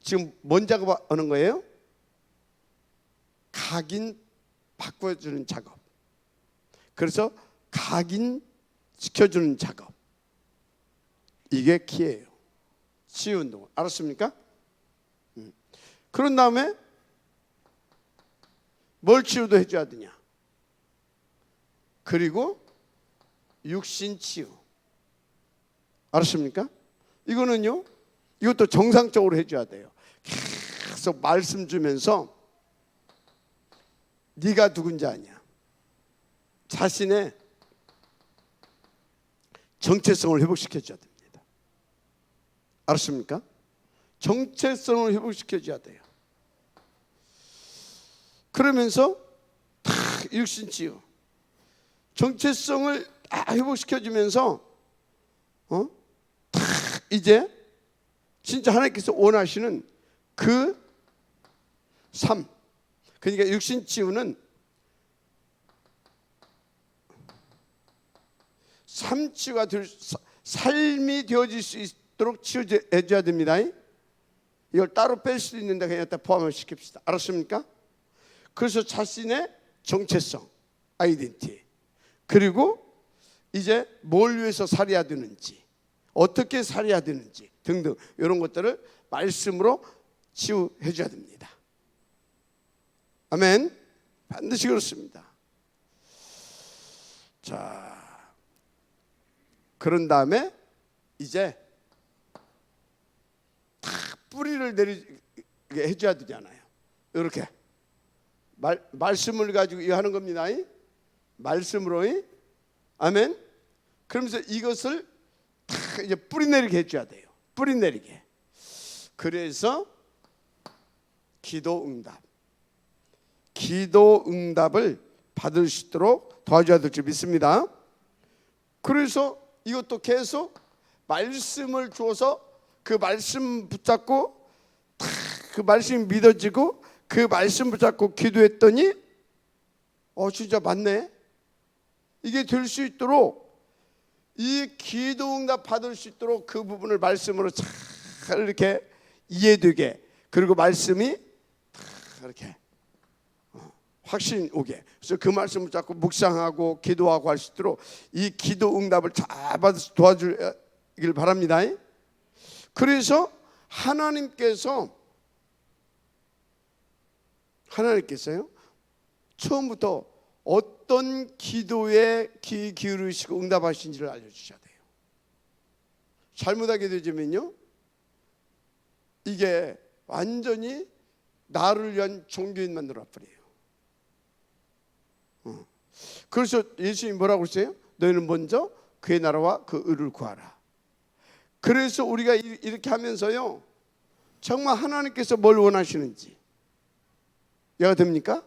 지금 뭔 작업하는 거예요? 각인 바꿔주는 작업. 그래서 각인 시켜주는 작업. 이게 키예요. 치유 운동. 알았습니까? 그런 다음에 뭘 치유도 해줘야 되냐? 그리고 육신 치유. 알았습니까? 이거는요, 이것도 정상적으로 해줘야 돼요. 계속 말씀 주면서 네가 누군지 아냐, 자신의 정체성을 회복시켜줘야 됩니다. 알았습니까? 정체성을 회복시켜줘야 돼요. 그러면서 다 육신치유, 정체성을 다 회복시켜주면서 다 이제 진짜 하나님께서 원하시는 그 삶, 그러니까 육신치유는 삶치유가 삶이 되어질 수 있도록 치유해줘야 됩니다. 이걸 따로 뺄 수도 있는데 그냥 다 포함을 시킵시다. 알았습니까? 그래서 자신의 정체성, 아이덴티티, 그리고 이제 뭘 위해서 살아야 되는지, 어떻게 살아야 되는지 등등 이런 것들을 말씀으로 치유해 줘야 됩니다. 아멘. 반드시 그렇습니다. 자, 그런 다음에 이제 다 뿌리를 내리게 해줘야 되잖아요. 이렇게 말씀을 가지고 이거 하는 겁니다. 말씀으로. 아멘. 그러면서 이것을 다 이제 뿌리 내리게 해줘야 돼요. 뿌리 내리게. 그래서 기도 응답을 받을 수 있도록 도와줘야 될 줄 믿습니다. 그래서 이것도 계속 말씀을 주어서 그 말씀 붙잡고 그 말씀이 믿어지고 그 말씀 붙잡고 기도했더니 진짜 맞네. 이게 될 수 있도록, 이 기도 응답 받을 수 있도록 그 부분을 말씀으로 잘 이렇게 이해되게, 그리고 말씀이 이렇게 확신 오게, 그래서 그 말씀을 자꾸 묵상하고 기도하고 할 수 있도록 이 기도 응답을 잘 받아서 도와주길 바랍니다. 그래서 하나님께서 하나님께서요 처음부터 어떤 기도에 귀 기울이시고 응답하신지를 알려주셔야 돼요. 잘못하게 되면요 이게 완전히 나를 위한 종교인 만들어 버려요. 그래서 예수님이 뭐라고 했어요? 너희는 먼저 그의 나라와 그 의를 구하라. 그래서 우리가 이렇게 하면서요 정말 하나님께서 뭘 원하시는지 이해가 됩니까?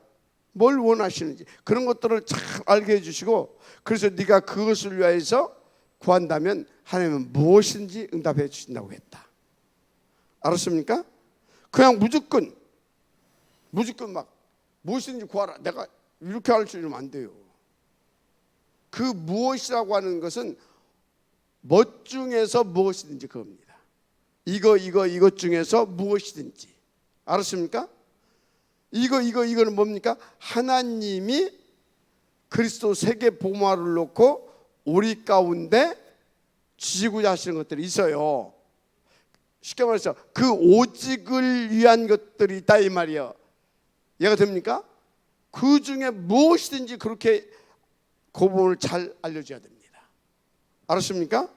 뭘 원하시는지 그런 것들을 잘 알게 해주시고, 그래서 네가 그것을 위하여서 구한다면 하나님은 무엇인지 응답해 주신다고 했다. 알았습니까? 그냥 무조건 막 무엇인지 구하라 내가 이렇게 할 수 있으면 안 돼요. 그 무엇이라고 하는 것은 뭐 중에서 무엇이든지 그겁니다. 이것 중에서 무엇이든지. 알았습니까? 이거는 뭡니까? 하나님이 그리스도 세계 보화를 놓고 우리 가운데 주시고자 하시는 것들이 있어요. 쉽게 말해서 그 오직을 위한 것들이 있다 이 말이에요. 이해가 됩니까? 그 중에 무엇이든지 그렇게 그 부분을 잘 알려줘야 됩니다. 알았습니까?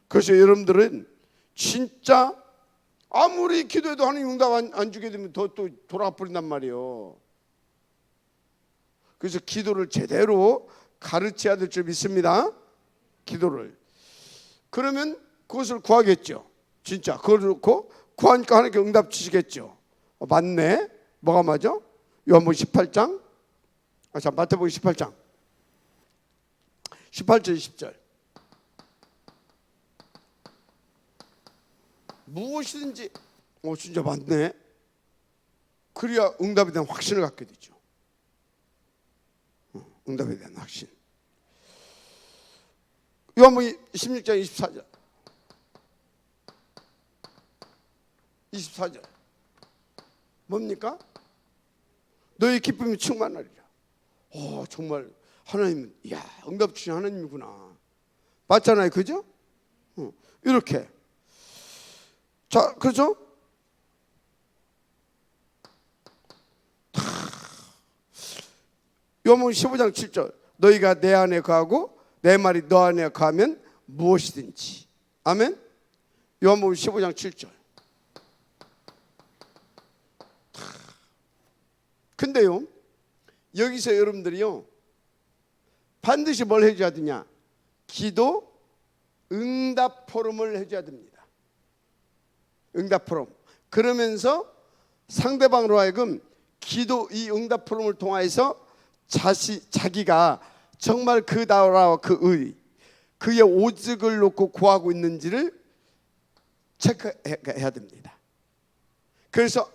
그래서 여러분들은 진짜 아무리 기도해도 하나님 응답 안 주게 되면 또 돌아가 버린단 말이에요. 그래서 기도를 제대로 가르쳐야 될 줄 믿습니다. 기도를. 그러면 그것을 구하겠죠. 진짜 그걸 놓고 구하니까 하나님께 응답 주시겠죠. 맞네. 뭐가 맞아? 요한복음 18장 마태복음 18장 18절 20절 무엇이든지 진짜 맞네. 그래야 응답에 대한 확신을 갖게 되죠. 응답에 대한 확신. 요한복음 16장 24절 24절 뭡니까? 너희 기쁨이 충만하리라. 정말 하나님은 응답 주신 하나님이구나. 맞잖아요, 그죠? 이렇게. 자, 그렇죠? 요한복음 15장 7절 너희가 내 안에 거하고 내 말이 너 안에 거하면 무엇이든지. 아멘. 요한복음 15장 7절. 근데요 여기서 여러분들이요 반드시 뭘 해줘야 되냐? 기도 응답 포럼을 해줘야 됩니다. 응답 포럼. 그러면서 상대방으로 하여금 기도 이 응답 포럼을 통해서 자기가 정말 그 나라와 그의 오직을 놓고 구하고 있는지를 체크해야 됩니다. 그래서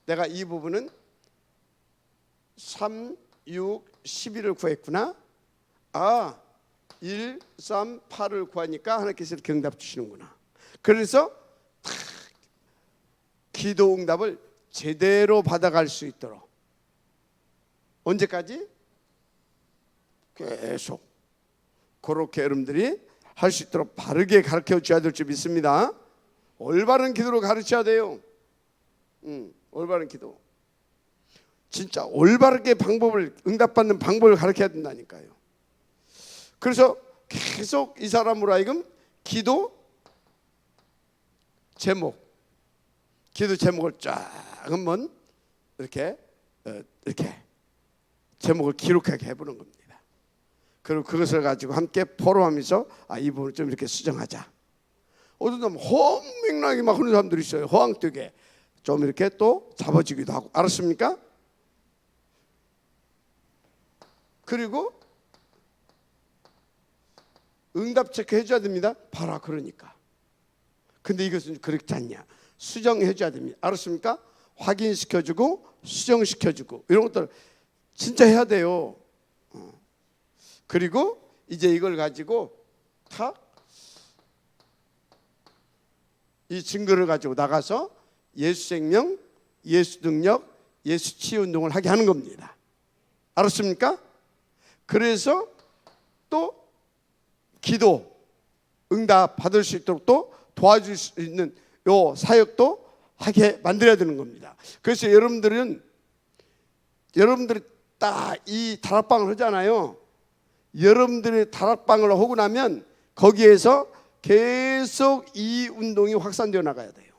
내가 이 부분은 3, 6, 11을 구했구나. 1, 3, 8을 구하니까 하나님께서 이렇게 응답 주시는구나. 그래서 기도 응답을 제대로 받아갈 수 있도록 언제까지? 계속 그렇게 여러분들이 할 수 있도록 바르게 가르쳐 줘야 될 줄 믿습니다. 올바른 기도로 가르쳐야 돼요. 올바른 기도. 진짜 올바르게 응답받는 방법을 가르쳐야 된다니까요. 그래서 계속 이 사람으로 하여금 기도 제목을 쫙 한번 이렇게 제목을 기록하게 해보는 겁니다. 그리고 그것을 가지고 함께 포럼하면서 이 부분을 좀 이렇게 수정하자. 어떤 사람 허밍나게 막 하는 사람들이 있어요. 허황되게 좀 이렇게 또 잡아주기도 하고. 알았습니까? 그리고 응답 체크 해줘야 됩니다. 봐라 그러니까. 근데 이것은 그렇지 않냐. 수정해줘야 됩니다. 알았습니까? 확인시켜주고 수정시켜주고 이런 것들 진짜 해야 돼요. 그리고 이제 이걸 가지고 이 증거를 가지고 나가서 예수 생명, 예수 능력, 예수 치유 운동을 하게 하는 겁니다. 알았습니까? 그래서 또 기도 응답 받을 수 있도록 또 도와줄 수 있는 요 사역도 하게 만들어야 되는 겁니다. 그래서 여러분들은 여러분들이 딱 이 다락방을 하잖아요. 여러분들이 다락방을 하고 나면 거기에서 계속 이 운동이 확산되어 나가야 돼요.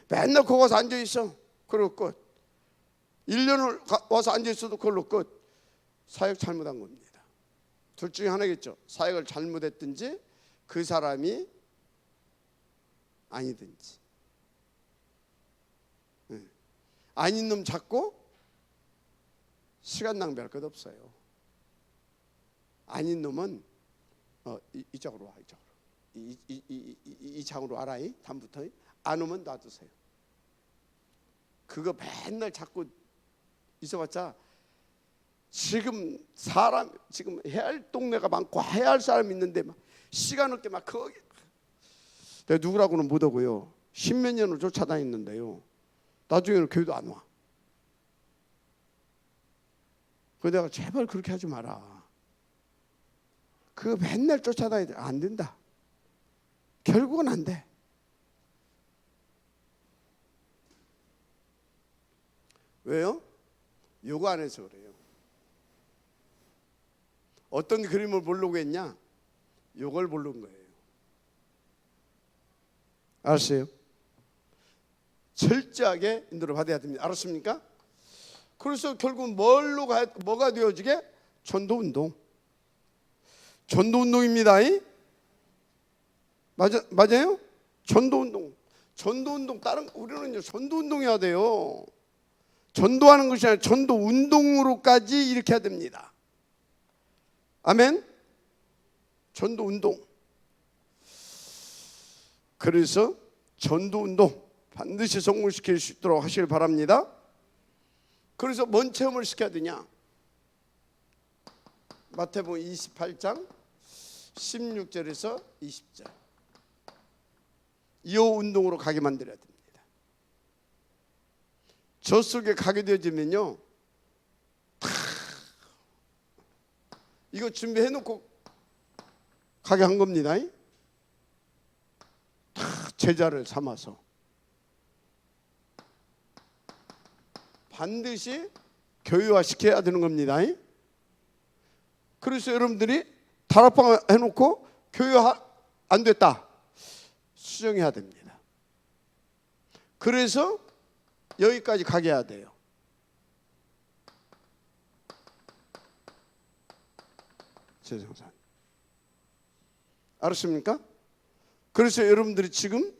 맨날 거기 와서 앉아 있어. 그러고 끝. 1년을 와서 앉아 있어도 그걸로 끝. 사역 잘못한 겁니다. 둘 중에 하나겠죠. 사역을 잘못했든지 그 사람이 아니든지. 아닌 놈 잡고 시간 낭비할 것 없어요. 아닌 놈은 이쪽으로 와. 이쪽으로. 이 장으로 와라. 다음부터. 안 오면 놔두세요. 그거 맨날 자꾸 있어봤자 지금 해야 할 동네가 많고 해야 할 사람이 있는데 막 시간 없게 막 거기 내가 누구라고는 못 오고요. 10몇 년을 쫓아다녔는데요. 나중에는 교회도 안 와. 그래서 내가 제발 그렇게 하지 마라. 그거 맨날 쫓아다니면 안 된다. 결국은 안 돼. 왜요? 요거 안 해서 그래요. 어떤 그림을 보려고 했냐? 요걸 보려는 거예요. 알았어요? 철저하게 인도를 받아야 됩니다. 알았습니까? 그래서 결국 뭐가 되어지게? 전도운동. 전도운동입니다. 맞아요? 전도운동. 전도운동 우리는 전도운동해야 돼요. 전도하는 것이 아니라 전도운동으로까지 이렇게 해야 됩니다. 아멘? 전도운동. 그래서 전도운동 반드시 성공시킬 수 있도록 하시길 바랍니다. 그래서 뭔 체험을 시켜야 되냐? 마태복음 28장 16절에서 20절. 이 운동으로 가게 만들어야 됩니다. 저 속에 가게 되어지면요, 이거 준비해놓고 가게 한 겁니다. 제자를 삼아서 반드시 교회화 시켜야 되는 겁니다. 그래서 여러분들이 다락방 해놓고 교회화 안 됐다, 수정해야 됩니다. 그래서 여기까지 가게 해야 돼요. 세상산. 알았습니까? 그래서 여러분들이 지금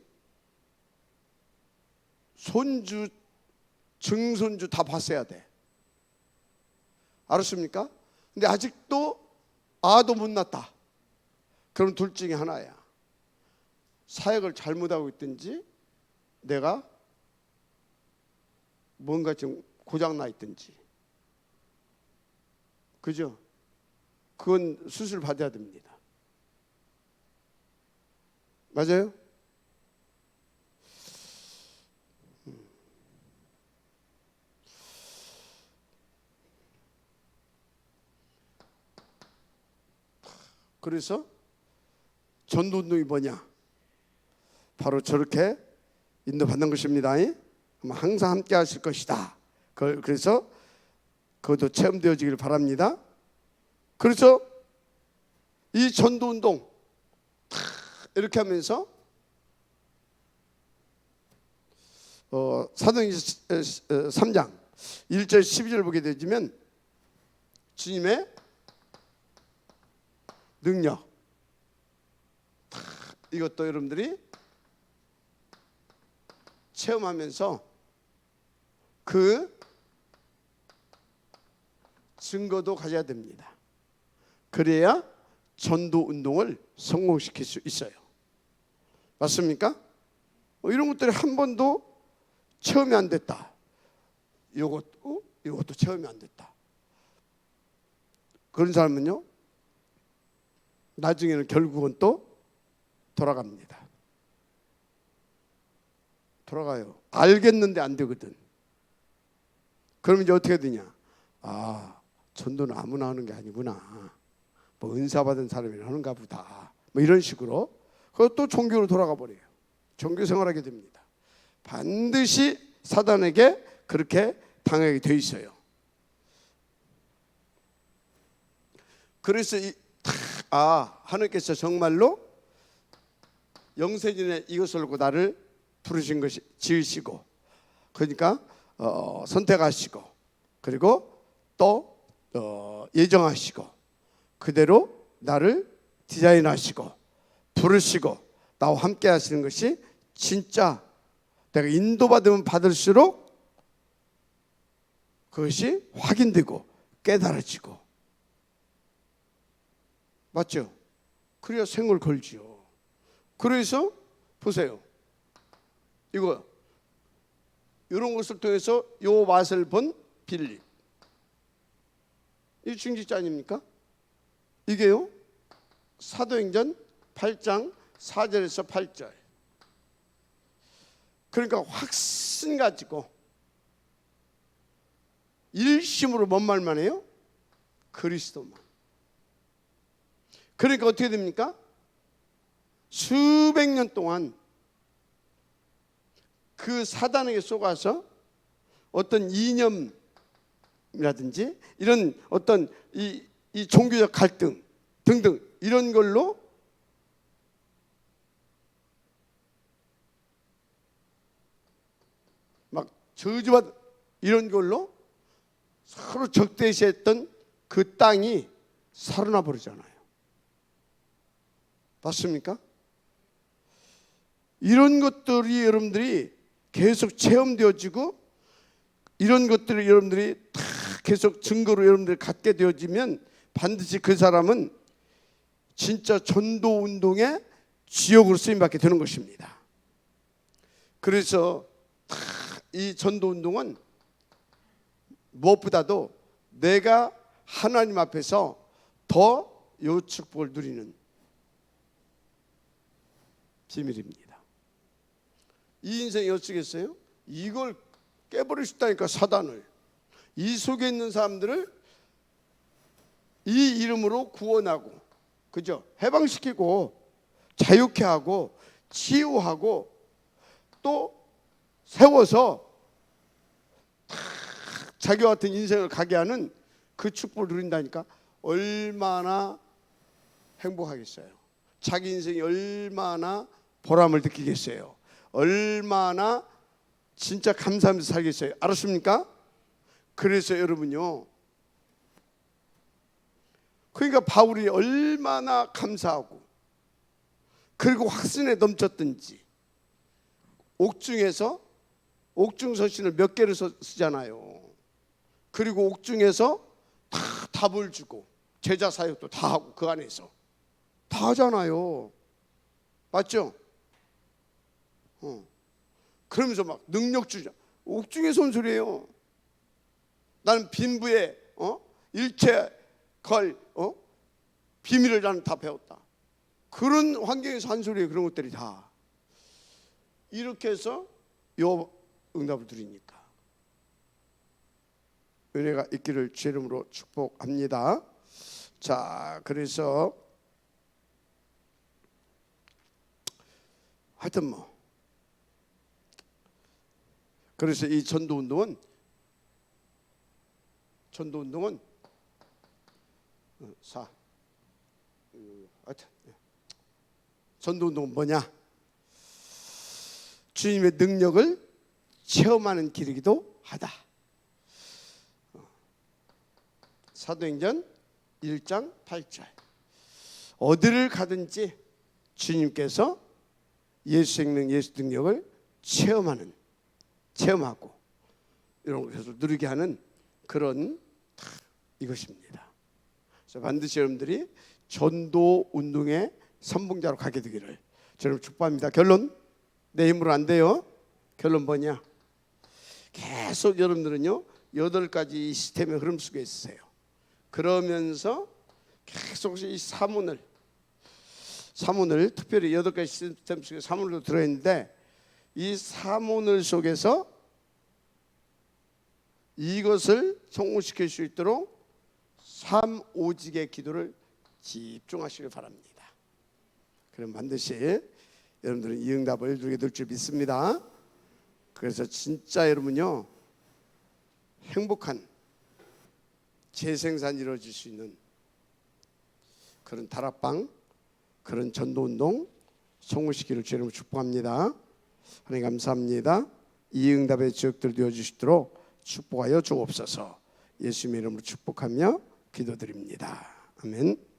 손주, 증손주 다 봤어야 돼. 알았습니까? 근데 아직도 아도 못 낳았다. 그럼 둘 중에 하나야. 사역을 잘못하고 있든지 내가 뭔가 좀 고장나 있든지. 그죠? 그건 수술 받아야 됩니다. 맞아요? 그래서 전도운동이 뭐냐? 바로 저렇게 인도받는 것입니다. 항상 함께 하실 것이다. 그래서 그것도 체험되어지길 바랍니다. 그래서 이 전도운동 이렇게 하면서 사도행전 3장 1절 12절 보게 되면 주님의 능력, 이것도 여러분들이 체험하면서 그 증거도 가져야 됩니다. 그래야 전도 운동을 성공시킬 수 있어요. 맞습니까? 이런 것들이 한 번도 체험이 안 됐다. 이것도 체험이 안 됐다. 그런 사람은요, 나중에는 결국은 또 돌아갑니다. 돌아가요. 알겠는데 안 되거든. 그러면 이제 어떻게 되냐? 전도는 아무나 하는 게 아니구나. 뭐 은사 받은 사람이 하는가 보다. 뭐 이런 식으로. 그것도 종교로 돌아가 버려요. 종교 생활하게 됩니다. 반드시 사단에게 그렇게 당하게 돼 있어요. 그래서 하나님께서 정말로 영세전에 이것을 놓고 나를 부르신 것이 지으시고, 그러니까 선택하시고, 그리고 또 예정하시고, 그대로 나를 디자인하시고 부르시고 나와 함께 하시는 것이 진짜 내가 인도받으면 받을수록 그것이 확인되고 깨달아지고, 맞죠? 그래야 생을 걸지요. 그래서 보세요, 이거 이런 것을 통해서 요 맛을 본 빌립, 이 중직자 아닙니까? 이게요 사도행전 8장 4절에서 8절. 그러니까 확신 가지고 일심으로 뭔 말만 해요? 그리스도만. 그러니까 어떻게 됩니까? 수백 년 동안 그 사단에게 속아서 어떤 이념이라든지 이런 어떤 이 종교적 갈등 등등 이런 걸로 막 저주받 이런 걸로 서로 적대시했던 그 땅이 살아나 버리잖아요. 맞습니까? 이런 것들이 여러분들이 계속 체험되어지고, 이런 것들을 여러분들이 다 계속 증거로 여러분들이 갖게 되어지면 반드시 그 사람은 진짜 전도 운동의 지역으로 쓰임받게 되는 것입니다. 그래서 이 전도 운동은 무엇보다도 내가 하나님 앞에서 더 요 축복을 누리는 비밀입니다. 이 인생이 어쩌겠어요? 이걸 깨버릴 수 있다니까, 사단을. 이 속에 있는 사람들을 이 이름으로 구원하고, 그죠? 해방시키고 자유케 하고 치유하고 또 세워서 자기와 같은 인생을 가게 하는 그 축복을 누린다니까. 얼마나 행복하겠어요. 자기 인생이 얼마나 보람을 느끼겠어요. 얼마나 진짜 감사하면서 살겠어요. 알았습니까? 그래서 여러분요, 그러니까 바울이 얼마나 감사하고 그리고 확신에 넘쳤든지 옥중에서 옥중서신을 몇 개를 쓰잖아요. 그리고 옥중에서 다 답을 주고 제자 사역도 다 하고 그 안에서 다 하잖아요. 맞죠? 그러면서 막 능력 주자. 옥중에서 온 소리예요. 나는 빈부의 일체 걸 비밀을 나는 다 배웠다. 그런 환경에서 한 소리예요. 그런 것들이 다 이렇게 해서 요 응답을 드리니까 은혜가 있기를 주의 이름으로 축복합니다. 자, 그래서 하여튼 그래서 이 전도 운동은 전도 운동은 뭐냐? 주님의 능력을 체험하는 길이기도 하다. 사도행전 1장 8절. 어디를 가든지 주님께서 예수 생명, 예수 능력을 체험하고 이런 것을 누리게 하는 그런 이것입니다. 그래서 반드시 여러분들이 전도 운동의 선봉자로 가게 되기를 저는 축복합니다. 결론, 내 힘으로 안 돼요. 결론 뭐냐? 계속 여러분들은요 8가지 시스템의 흐름 속에 있으세요. 그러면서 계속 이 사문을 특별히 8가지 시스템 속에 사문으로 들어있는데, 이 사문을 속에서 이것을 성공시킬 수 있도록 삼오직의 기도를 집중하시길 바랍니다. 그럼 반드시 여러분들은 이 응답을 누리게 될 줄 믿습니다. 그래서 진짜 여러분요 행복한 재생산이 이루어질 수 있는 그런 다락방, 그런 전도운동 성공시키를 주님으로 축복합니다. 하나님 감사합니다. 이 응답의 지역들 되어주시도록 축복하여 주옵소서. 예수님의 이름으로 축복하며 기도드립니다. 아멘.